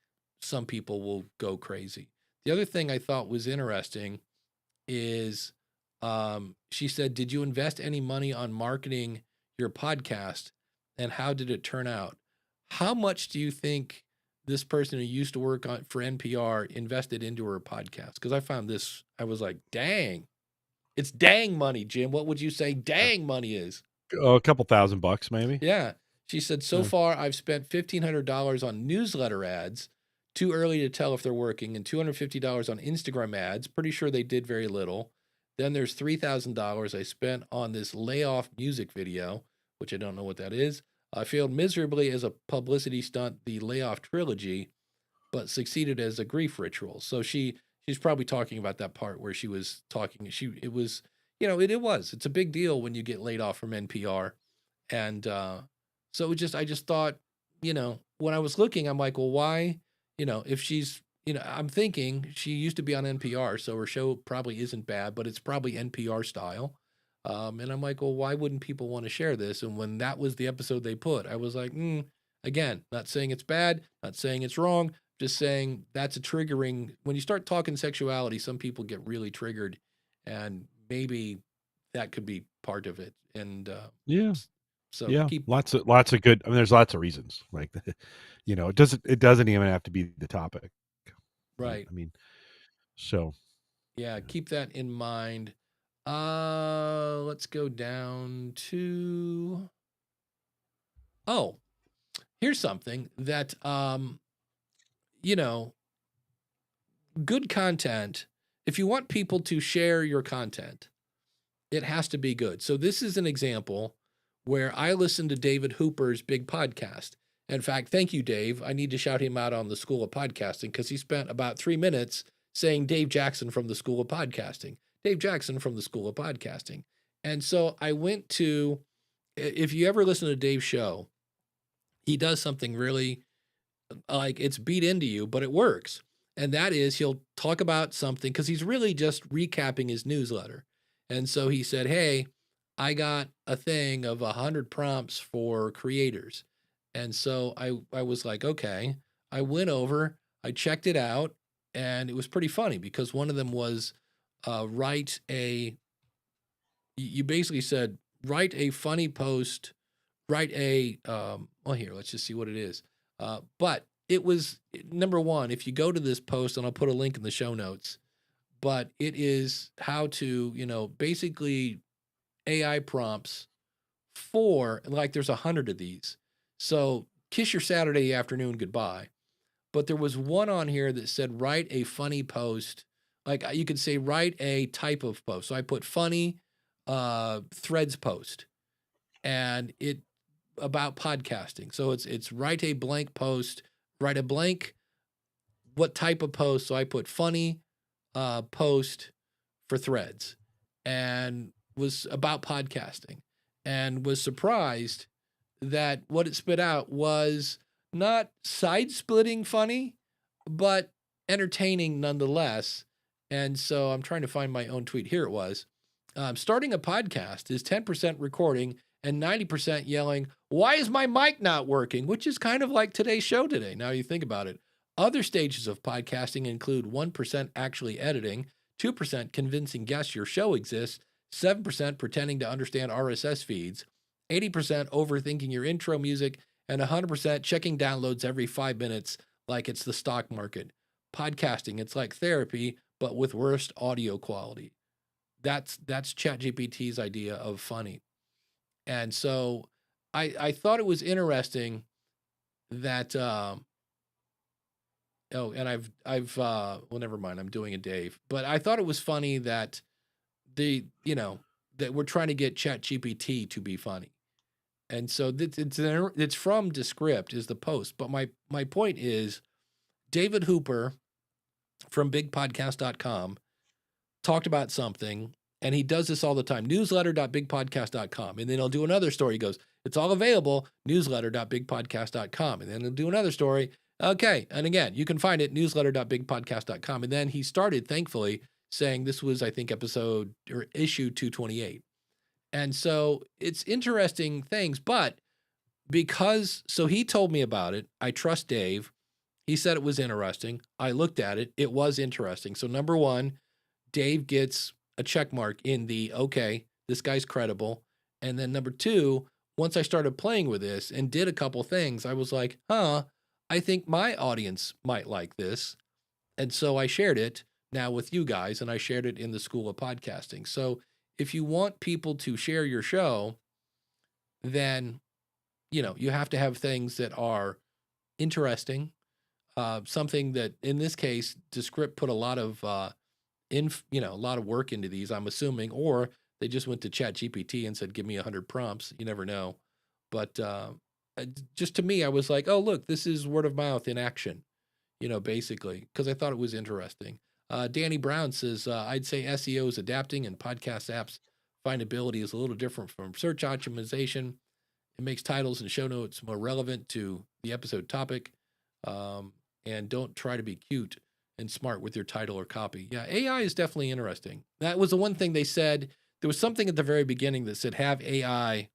some people will go crazy. The other thing I thought was interesting is she said, did you invest any money on marketing your podcast, and how did it turn out? How much do you think this person who used to work for NPR invested into her podcast? Because I found this, I was like, dang. It's dang money, Jim. What would you say dang money is? A couple $1,000 maybe. Yeah. She said, so far, I've spent $1,500 on newsletter ads. Too early to tell if they're working, and $250 on Instagram ads. Pretty sure they did very little. Then there's $3,000 I spent on this layoff music video, which I don't know what that is. I failed miserably as a publicity stunt, the layoff trilogy, but succeeded as a grief ritual. So she's probably talking about that part where she was talking. It's a big deal when you get laid off from NPR. And so I just thought, when I was looking, I'm like, well, why, if she's, I'm thinking she used to be on NPR, so her show probably isn't bad, but it's probably NPR style. And I'm like, well, why wouldn't people want to share this? And when that was the episode they put, I was like, again, not saying it's bad, not saying it's wrong, just saying that's a triggering. When you start talking sexuality, some people get really triggered, and maybe that could be part of it. And so lots of good. I mean, there's lots of reasons. Like, it doesn't even have to be the topic, right? I mean, so yeah, keep that in mind. Let's go down to, here's something that, good content. If you want people to share your content, it has to be good. So this is an example where I listened to David Hooper's big podcast. In fact, thank you, Dave. I need to shout him out on the School of Podcasting, because he spent about 3 minutes saying Dave Jackson from the School of Podcasting. Dave Jackson from the School of Podcasting. And so I went to, if you ever listen to Dave's show, he does something really, like, it's beat into you, but it works. And that is he'll talk about something because he's really just recapping his newsletter. And so he said, hey, I got a thing of 100 prompts for creators. And so I was like, okay. I went over, I checked it out, and it was pretty funny because one of them was you basically said, write a funny post, write a, well, here, let's just see what it is. But it was, number one, if you go to this post, and I'll put a link in the show notes, but it is how to, basically AI prompts for, like, there's 100 of these. So kiss your Saturday afternoon goodbye. But there was one on here that said, write a funny post. Like you could say, write a type of post. So I put funny threads post, and it about podcasting. So it's write a blank post, write a blank, what type of post? So I put funny post for threads, and was about podcasting, and was surprised that what it spit out was not side-splitting funny, but entertaining nonetheless. And so I'm trying to find my own tweet. Here it was. Starting a podcast is 10% recording and 90% yelling, why is my mic not working? Which is kind of like today's show today, now you think about it. Other stages of podcasting include 1% actually editing, 2% convincing guests your show exists, 7% pretending to understand RSS feeds, 80% overthinking your intro music, and 100% checking downloads every 5 minutes like it's the stock market. Podcasting, it's like therapy, but with worst audio quality. That's ChatGPT's idea of funny. And so I thought it was interesting that, well, never mind, I'm doing a Dave. But I thought it was funny that that we're trying to get ChatGPT to be funny. And so it's from Descript is the post. But my point is, David Hooper from bigpodcast.com talked about something, and he does this all the time, newsletter.bigpodcast.com. And then he'll do another story. He goes, it's all available, newsletter.bigpodcast.com. And then he'll do another story. Okay. And again, you can find it, newsletter.bigpodcast.com. And then he started, thankfully, saying this was, I think, issue 228. And so it's interesting things, but so he told me about it. I trust Dave. He said it was interesting. I looked at it. It was interesting. So number one, Dave gets a check mark in the, okay, this guy's credible. And then number two, once I started playing with this and did a couple things, I was like, I think my audience might like this. And so I shared it now with you guys, and I shared it in the School of Podcasting. So if you want people to share your show, then, you have to have things that are interesting. Something that, in this case, Descript put a lot of, a lot of work into these, I'm assuming, or they just went to ChatGPT and said, give me 100 prompts. You never know. But just to me, I was like, oh, look, this is word of mouth in action, basically, because I thought it was interesting. Danny Brown says, I'd say SEO is adapting, and podcast apps findability is a little different from search optimization. It makes titles and show notes more relevant to the episode topic. And don't try to be cute and smart with your title or copy. Yeah, AI is definitely interesting. That was the one thing they said. There was something at the very beginning that said, have AI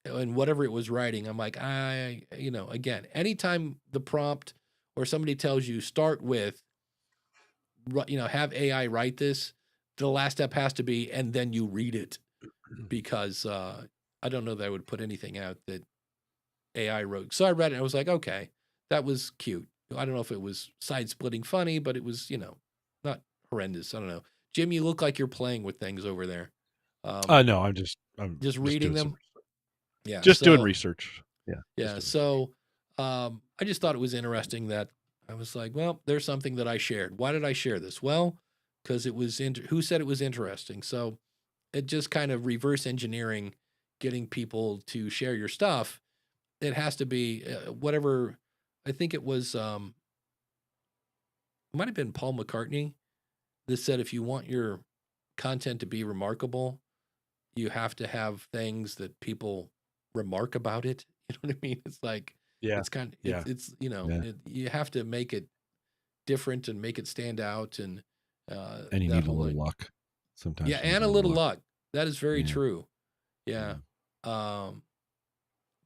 and whatever it was writing. I'm like, again, anytime the prompt or somebody tells you start with, have AI write this, the last step has to be, and then you read it, because I don't know that I would put anything out that AI wrote. So I read it, and I was like, okay, that was cute. I don't know if it was side-splitting funny, but it was, not horrendous. I don't know. Jim, you look like you're playing with things over there. No, I'm just reading them. Yeah, doing research. Yeah. Yeah. So I just thought it was interesting that I was like, well, there's something that I shared. Why did I share this? Well, because it was who said it was interesting. So it just kind of reverse engineering, getting people to share your stuff. It has to be whatever. I think it was, it might have been Paul McCartney that said, if you want your content to be remarkable, you have to have things that people remark about it. You know what I mean? It's like, it's kind of, it's you have to make it different and make it stand out. And you need a little luck sometimes. Yeah, and a little luck. That is very true. Yeah.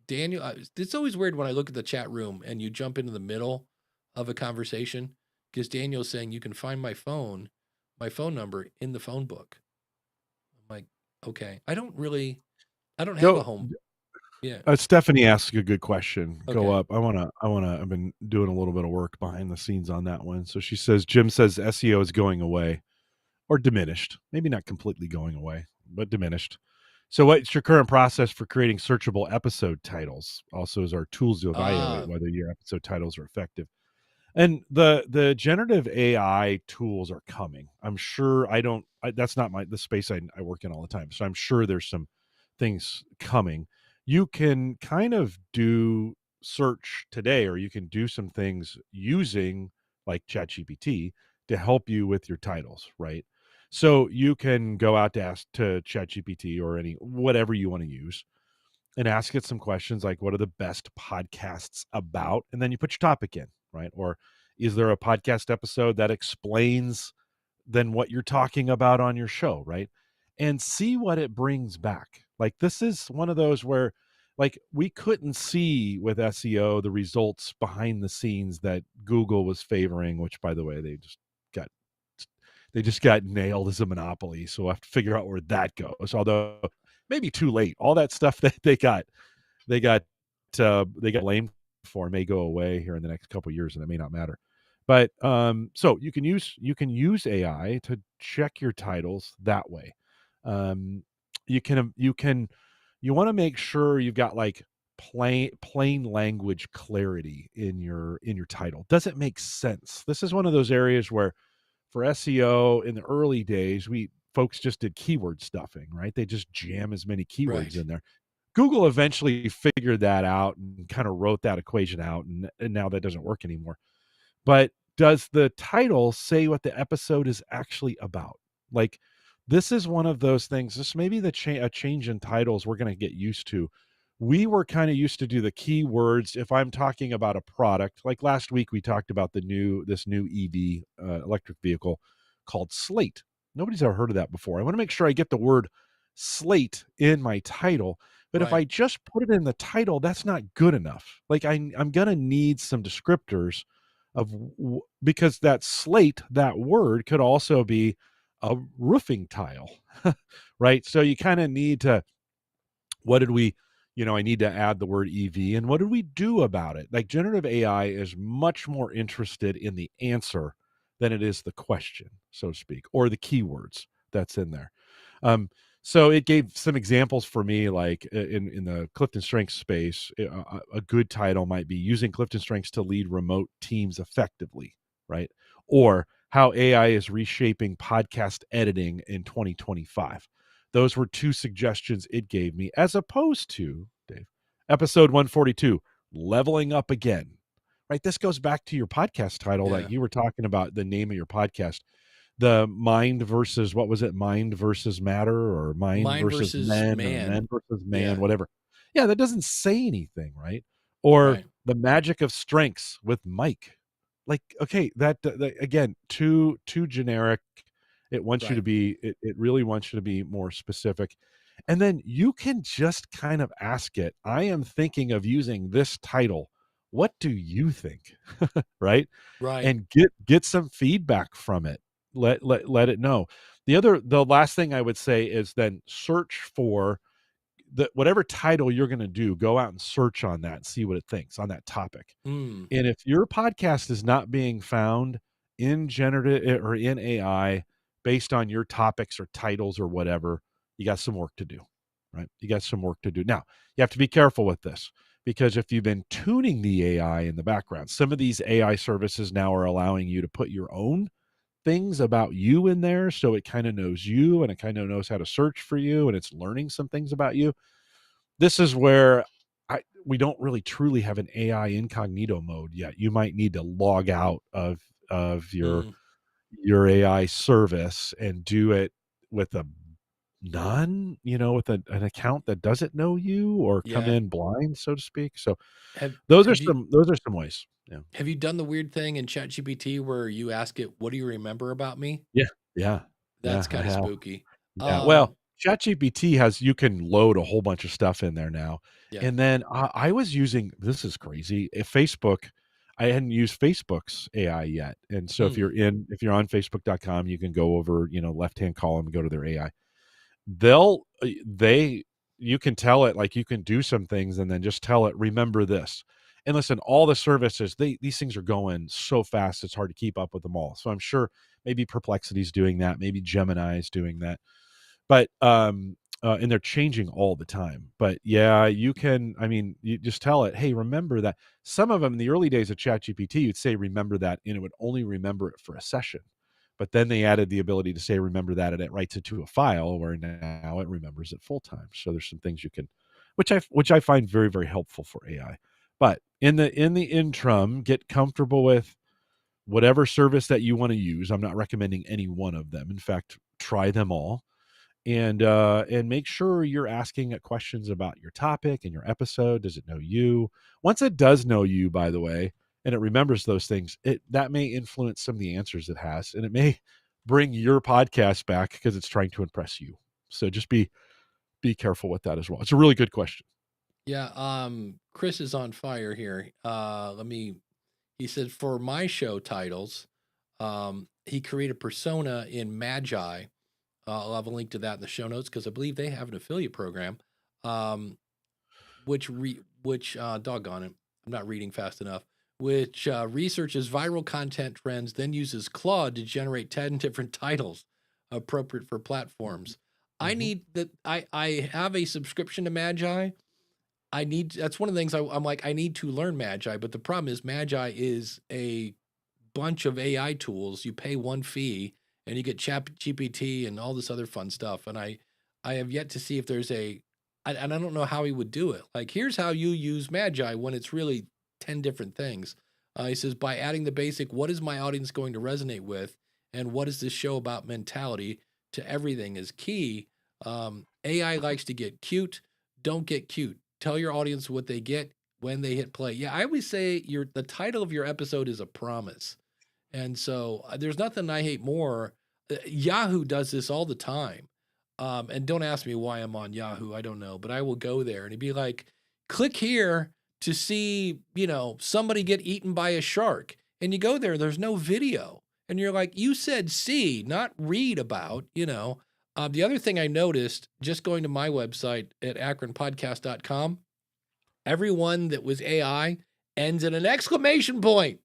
Daniel, it's always weird when I look at the chat room and you jump into the middle of a conversation, because Daniel's saying you can find my phone number in the phone book. I'm like, okay. I don't have a home. Yeah. Stephanie asks a good question. Okay. Go up. I've been doing a little bit of work behind the scenes on that one. So she says, Jim says SEO is going away or diminished. Maybe not completely going away, but diminished. So what's your current process for creating searchable episode titles? Also, is our tools to evaluate whether your episode titles are effective. And the generative AI tools are coming. I'm sure that's not the space I work in all the time. So I'm sure there's some things coming. You can kind of do search today, or you can do some things using like ChatGPT to help you with your titles, right? So you can go out to ask to ChatGPT or whatever you want to use and ask it some questions like, what are the best podcasts about? And then you put your topic in, right? Or is there a podcast episode that explains then what you're talking about on your show, right? And see what it brings back. Like, this is one of those where, like, we couldn't see with SEO the results behind the scenes that Google was favoring, which, by the way, they just got nailed as a monopoly. So we'll have to figure out where that goes. Although maybe too late. All that stuff that they got blamed for may go away here in the next couple of years, and it may not matter. But so you can use AI to check your titles that way. You want to make sure you've got like plain language clarity in your title. Does it make sense? This is one of those areas where for SEO in the early days, folks just did keyword stuffing, right? They just jam as many keywords in there. Google eventually figured that out and kind of wrote that equation out, and now that doesn't work anymore. But does the title say what the episode is actually about? Like, this is one of those things. This may be a change in titles we're going to get used to. We were kind of used to do the keywords. If I'm talking about a product, like last week, we talked about this new EV electric vehicle called Slate. Nobody's ever heard of that before. I want to make sure I get the word Slate in my title. But if I just put it in the title, that's not good enough. Like, I'm going to need some descriptors because that slate, that word could also be a roofing tile, right? So you kind of need to, I need to add the word EV, and what did we do about it? Like, generative AI is much more interested in the answer than it is the question, so to speak, or the keywords that's in there. So it gave some examples for me, like in the Clifton Strengths space. A good title might be using Clifton Strengths to lead remote teams effectively, right? Or how AI is reshaping podcast editing in 2025. Those were two suggestions it gave me, as opposed to, Dave, episode 142, leveling up again, right? This goes back to your podcast title that you were talking about, the name of your podcast. The mind versus, what was it? Mind versus matter, or mind versus men, or men versus man, whatever. Yeah, that doesn't say anything, right? Or the magic of strengths with Mike. Like, okay, that again, too generic. It wants you to be, it really wants you to be more specific. And then you can just kind of ask it, I am thinking of using this title. What do you think? Right. And get some feedback from it. Let it know. The last thing I would say is then search for whatever title you're going to do. Go out and search on that and see what it thinks on that topic. And if your podcast is not being found in generative or in AI based on your topics or titles or whatever, you got some work to do, right? You got some work to do. Now, you have to be careful with this, because if you've been tuning the AI in the background, some of these AI services now are allowing you to put your own things about you in there, so it kind of knows you and it kind of knows how to search for you, and it's learning some things about you. This is where we don't really truly have an AI incognito mode yet. You might need to log out of your AI service and do it with a none, with an account that doesn't know you or come Yeah. in blind, so to speak. So Have those are have you some ways. Yeah. have you done the weird thing in ChatGPT where you ask it, "What do you remember about me?" Yeah. Yeah. Yeah, That's I kind of have. spooky. Yeah. Well, Um, ChatGPT you can load a whole bunch of stuff in there now. yeah. And then I was using, this is crazy, Facebook. I hadn't used Facebook's AI yet. And so Mm, if you're on facebook.com, you can go over, left-hand column and go to their AI. They'll they you can tell it, like, you can do some things and then just tell it, remember this. And listen, all the services, these things are going so fast, it's hard to keep up with them all. So I'm sure maybe Perplexity's doing that, maybe Gemini is doing that. But and they're changing all the time. But yeah, you just tell it, hey, remember that. Some of them in the early days of ChatGPT, you'd say remember that, and it would only remember it for a session. But then they added the ability to say remember that, and it writes it to a file where now it remembers it full time. So there's some things you can, which I find very, very helpful for AI. But in the interim, get comfortable with whatever service that you want to use. I'm not recommending any one of them. In fact, try them all, and make sure you're asking it questions about your topic and your episode. Does it know you? Once it does know you, by the way, and it remembers those things, that may influence some of the answers it has, and it may bring your podcast back because it's trying to impress you. So just be careful with that as well. It's a really good question. yeah. Chris is on fire here. He said, for my show titles, he created persona in Magi. I'll have a link to that in the show notes because I believe they have an affiliate program. Um, doggone it, I'm not reading fast enough. Which researches viral content trends, then uses Claude to generate 10 different titles appropriate for platforms. I Mhm. need that. I have a subscription to Magi. That's one of the things I'm like, I need to learn Magi, but the problem is Magi is a bunch of AI tools. You pay one fee and you get Chat GPT and all this other fun stuff. And I have yet to see if there's and I don't know how he would do it. Like, here's how you use Magi when it's really 10 different things. He says, by adding the basic, what is my audience going to resonate with? And what is this show about mentality to everything is key. AI likes to get cute. Don't get cute. Tell your audience what they get when they hit play. Yeah, I always say the title of your episode is a promise. And so there's nothing I hate more. Yahoo does this all the time. And don't ask me why I'm on Yahoo. I don't know, but I will go there and it'd be like, click here to see, somebody get eaten by a shark. And you go there, there's no video. And you're like, you said see, not read about. The other thing I noticed just going to my website at akronpodcast.com, everyone that was AI ends in an exclamation point.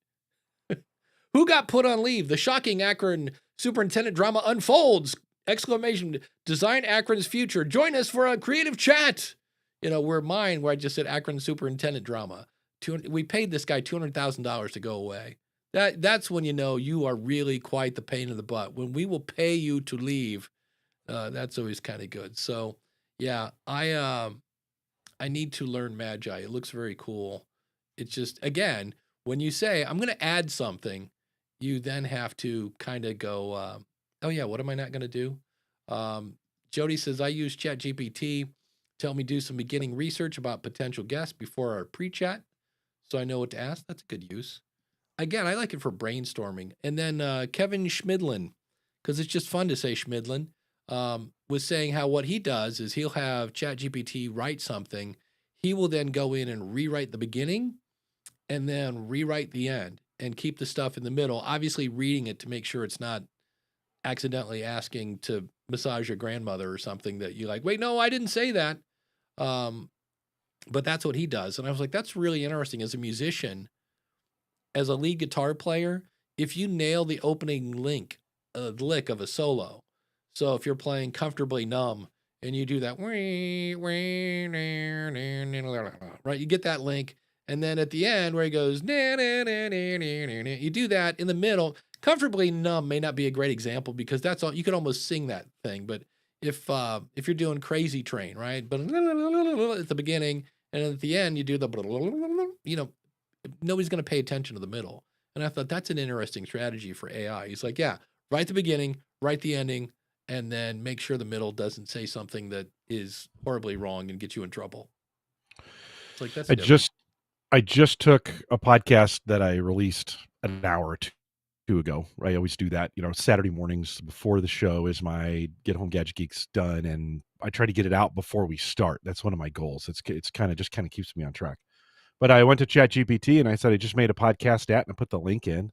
Who got put on leave? The shocking Akron superintendent drama unfolds! Exclamation, design Akron's future. Join us for a creative chat. Where I just said Akron superintendent drama. We paid this guy $200,000 to go away. That's when you are really quite the pain in the butt. When we will pay you to leave, that's always kind of good. So, yeah, I need to learn Magi. It looks very cool. It's just, again, when you say I'm going to add something, you then have to kind of go, oh yeah, what am I not going to do? Jody says, I use ChatGPT. Tell me do some beginning research about potential guests before our pre-chat, so I know what to ask. That's a good use. Again, I like it for brainstorming. And then Kevin Schmidlin, because it's just fun to say Schmidlin, was saying how what he does is he'll have ChatGPT write something. He will then go in and rewrite the beginning and then rewrite the end and keep the stuff in the middle, obviously reading it to make sure it's not accidentally asking to massage your grandmother or something that you're like, wait, no, I didn't say that. But that's what he does. And I was like, that's really interesting as a musician, as a lead guitar player. If you nail the opening lick of a solo, so if you're playing Comfortably Numb and you do that, right, you get that link. And then at the end where he goes, you do that in the middle. Comfortably Numb may not be a great example because that's all you could almost sing that thing. But if you're doing Crazy Train, right, but at the beginning and at the end you do the, nobody's going to pay attention to the middle. And I thought that's an interesting strategy for AI. He's like, yeah, write the beginning, write the ending, and then make sure the middle doesn't say something that is horribly wrong and get you in trouble. It's like that's different. I just took a podcast that I released an hour or two ago. I always do that, Saturday mornings before the show is my Get Home Gadget Geeks done, and I try to get it out before we start. That's one of my goals. It's kind of keeps me on track. But I went to ChatGPT and I said I just made a podcast and I put the link in,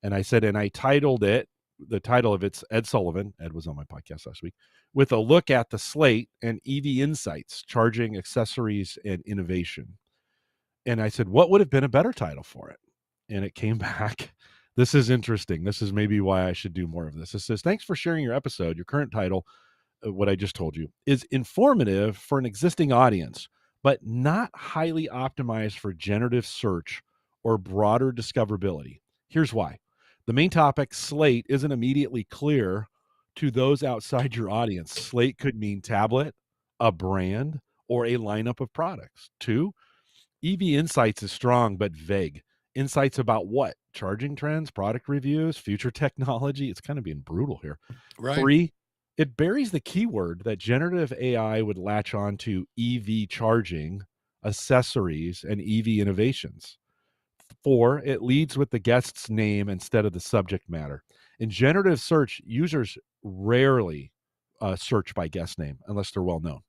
and I said, and I titled it. The title of it's Ed Sullivan. Ed was on my podcast last week with a look at the slate and EV insights, charging, accessories, and innovation. And I said, what would have been a better title for it? And it came back. This is interesting. This is maybe why I should do more of this. It says, thanks for sharing your episode. Your current title, what I just told you, is informative for an existing audience, but not highly optimized for generative search or broader discoverability. Here's why. The main topic, slate, isn't immediately clear to those outside your audience. Slate could mean tablet, a brand, or a lineup of products. 2, EV insights is strong but vague. Insights about what? Charging trends, product reviews, future technology. It's kind of being brutal here. Right. 3, it buries the keyword that generative AI would latch on to EV charging, accessories, and EV innovations. 4, it leads with the guest's name instead of the subject matter. In generative search, users rarely search by guest name unless they're well known.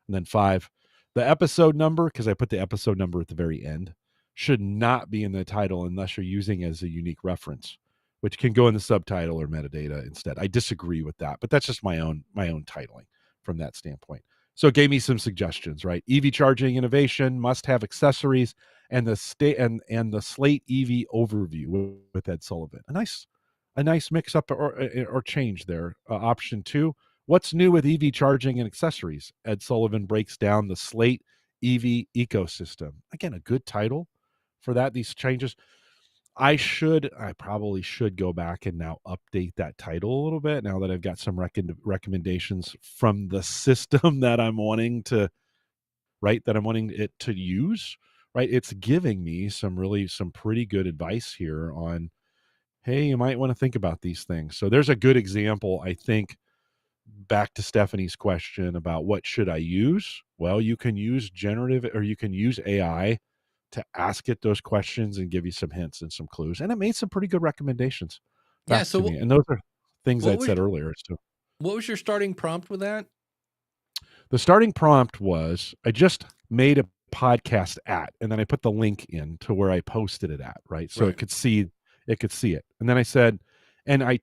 And then 5, the episode number, because I put the episode number at the very end, should not be in the title unless you're using it as a unique reference, which can go in the subtitle or metadata instead. I disagree with that, but that's just my own titling from that standpoint. So it gave me some suggestions, right? EV charging innovation, must have accessories, and the Slate EV overview with Ed Sullivan. A nice mix up or change there. Option 2, what's new with EV charging and accessories? Ed Sullivan breaks down the Slate EV ecosystem. Again, a good title for that. These changes. I probably should go back and now update that title a little bit now that I've got some recommendations from the system that I'm wanting it to use, right? It's giving me some pretty good advice here on, hey, you might want to think about these things. So there's a good example, I think, back to Stephanie's question about what should I use? Well, you can use generative, or you can use AI to ask it those questions and give you some hints and some clues. And it made some pretty good recommendations back to me. And those are things I'd said earlier. So what was your starting prompt with that? The starting prompt was, I just made a podcast at, and then I put the link in to where I posted it at, right? So it could see it. And then I said, and I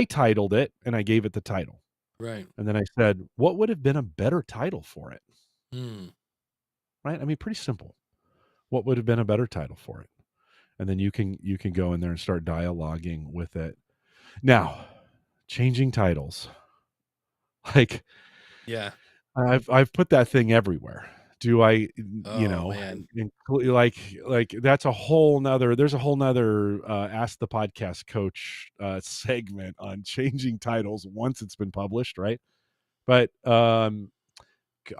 titled it and I gave it the title. Right. And then I said, what would have been a better title for it? Right? I mean, pretty simple. What would have been a better title for it? And then you can go in there and start dialoguing with it. Now, changing titles. Like, yeah, I've put that thing everywhere. Do I, man. like that's a whole nother, there's a whole nother Ask the Podcast Coach segment on changing titles once it's been published, right? But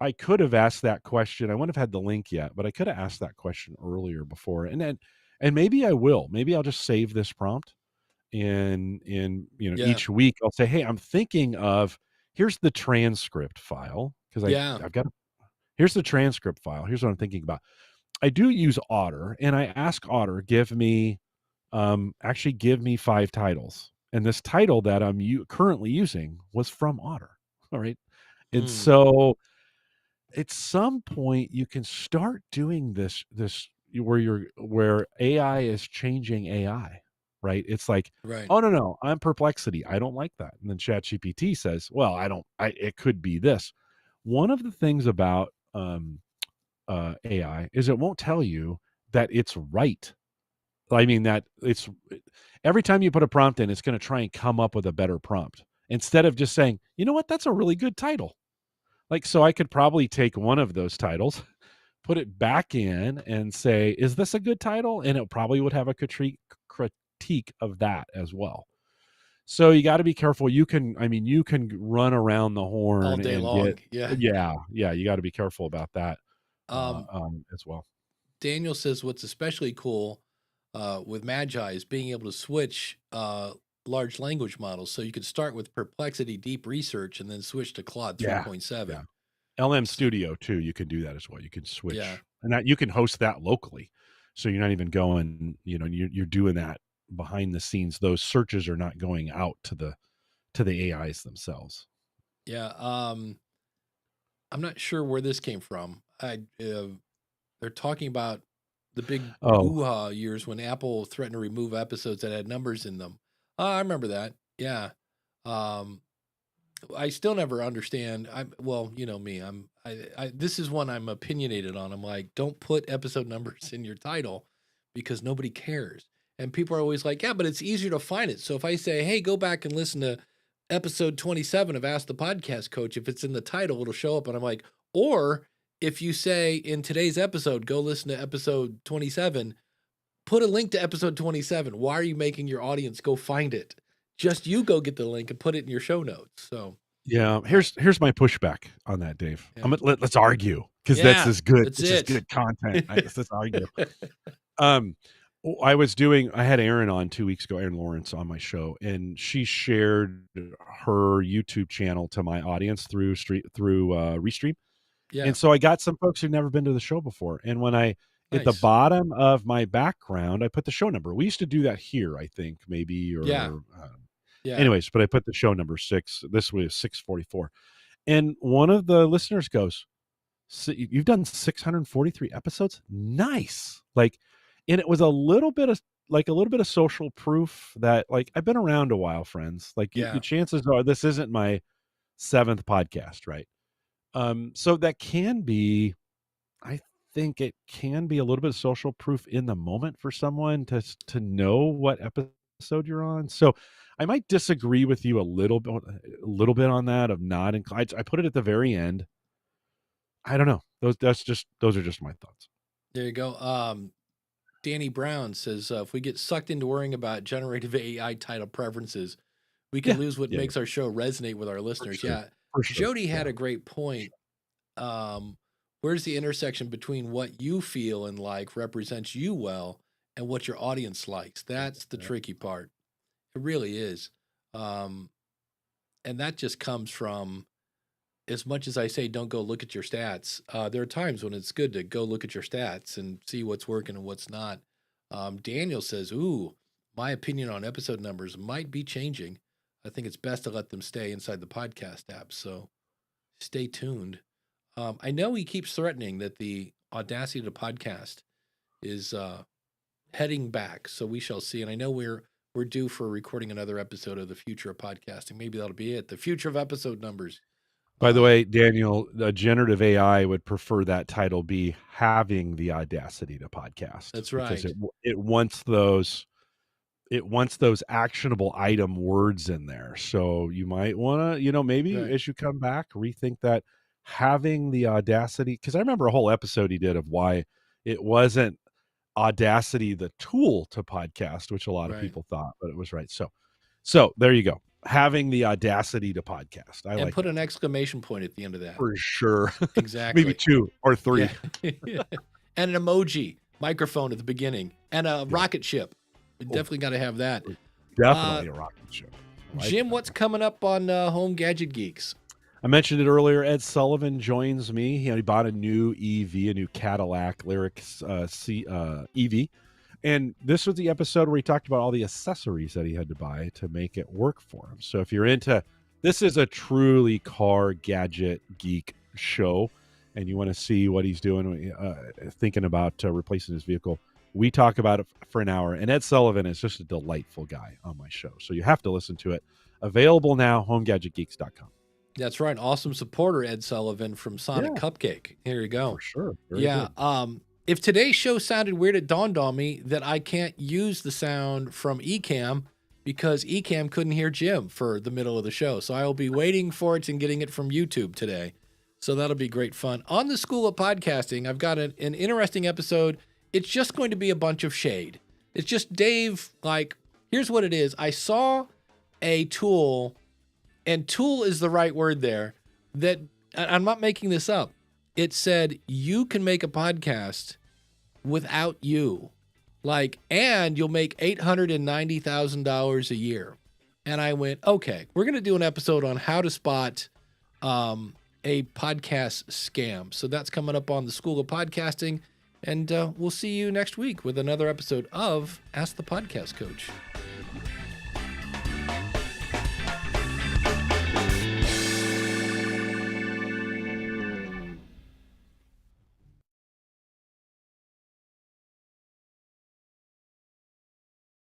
I could have asked that question. I wouldn't have had the link yet, but I could have asked that question earlier before. And maybe I will. Maybe I'll just save this prompt and each week I'll say, hey, I'm thinking of, here's the transcript file. Because I've got, here's the transcript file. Here's what I'm thinking about. I do use Otter, and I ask Otter, give me 5 titles. And this title that I'm currently using was from Otter. All right. And so at some point you can start doing this where AI is changing AI, right? It's like, oh no, I'm Perplexity. I don't like that. And then ChatGPT says, well, it could be this. One of the things about AI is it won't tell you that it's right. I mean, that it's every time you put a prompt in, it's going to try and come up with a better prompt instead of just saying, you know what, that's a really good title. Like, so I could probably take one of those titles, put it back in and say, is this a good title? And it probably would have a critique of that as well. So you got to be careful. You can run around the horn all day long. Yeah. You got to be careful about that as well. Daniel says what's especially cool with Magi is being able to switch large language models. So you could start with Perplexity Deep Research and then switch to Claude Yeah. 3.7. Yeah. LM Studio too. You can do that as well. You can switch, Yeah. and that you can host that locally. So you're not even going, you're doing that behind the scenes. Those searches are not going out to the AIs themselves. Yeah. I'm not sure where this came from. They're talking about the big hoo-ha years when Apple threatened to remove episodes that had numbers in them. I remember that. Yeah. I still never understand. Well, you know me. This is one I'm opinionated on. I'm like, don't put episode numbers in your title because nobody cares. And people are always like, yeah, but it's easier to find it. So if I say, hey, go back and listen to episode 27 of Ask the Podcast Coach, if it's in the title, it'll show up. And I'm like, or if you say in today's episode, go listen to episode 27, put a link to episode 27. Why are you making your audience go find it? Just you go get the link and put it in your show notes. So yeah, here's my pushback on that, Dave. Yeah. Let's argue because Yeah, that's as good. that's It's just it. good content. Let's argue. I had Erin on 2 weeks ago, Erin Lawrence on my show, and she shared her YouTube channel to my audience through Restream. Yeah. And so I got some folks who've never been to the show before. And when at the Nice. bottom of my background, I put the show number. We used to do that here, I think, maybe, or Yeah. Yeah. anyways, but I put the show number 6. This was 644. And one of the listeners goes, so you've done 643 episodes? Nice. And it was a little bit of social proof that I've been around a while, friends. Yeah. The chances are this isn't my 7th podcast, right? So that can be, I think it can be a little bit of social proof in the moment for someone to know what episode you're on. So I might disagree with you a little bit on that of not inclined. I put it at the very end. I don't know. Those are just my thoughts. There you go. Danny Brown says, if we get sucked into worrying about generative AI title preferences, we can lose what makes our show resonate with our listeners. sure. Yeah. For sure. Jody had a great point. Where's the intersection between what you feel and like represents you well and what your audience likes? That's the tricky part. It really is. And that just comes from, as much as I say, don't go look at your stats. There are times when it's good to go look at your stats and see what's working and what's not. Daniel says, my opinion on episode numbers might be changing. I think it's best to let them stay inside the podcast app. So stay tuned. I know he keeps threatening that the Audacity to Podcast is heading back. So we shall see. And I know we're due for recording another episode of The Future of Podcasting. Maybe that'll be it. The Future of Episode Numbers. By the way, Daniel, the generative AI would prefer that title be having the audacity to podcast. That's right. Because it wants those actionable item words in there. So you might want to, maybe as you come back, rethink that having the audacity. Because I remember a whole episode he did of why it wasn't Audacity the tool to podcast, which a lot of people thought, but it was right. So there you go. Having the audacity to podcast. And put an exclamation point at the end of that. For sure. Exactly. Maybe 2 or 3. Yeah. And an emoji microphone at the beginning and a rocket ship. We definitely got to have that. Definitely a rocket ship. Jim, what's coming up on Home Gadget Geeks? I mentioned it earlier. Ed Sullivan joins me. He bought a new EV, a new Cadillac Lyric EV. And this was the episode where he talked about all the accessories that he had to buy to make it work for him. So if you're into, this is a truly car gadget geek show, and you want to see what he's doing, thinking about replacing his vehicle, we talk about it for an hour. And Ed Sullivan is just a delightful guy on my show. So you have to listen to it. Available now, homegadgetgeeks.com. That's right. Awesome supporter, Ed Sullivan from Sonic Cupcake. Here you go. For sure. Very good. If today's show sounded weird, it dawned on me that I can't use the sound from Ecamm because Ecamm couldn't hear Jim for the middle of the show. So I will be waiting for it and getting it from YouTube today. So that'll be great fun. On the School of Podcasting, I've got an interesting episode. It's just going to be a bunch of shade. It's just Dave, here's what it is. I saw a tool, and tool is the right word there, that I'm not making this up. It said, you can make a podcast without you. And you'll make $890,000 a year. and I went, okay, we're going to do an episode on how to spot a podcast scam. So that's coming up on the School of Podcasting. And we'll see you next week with another episode of Ask the Podcast Coach.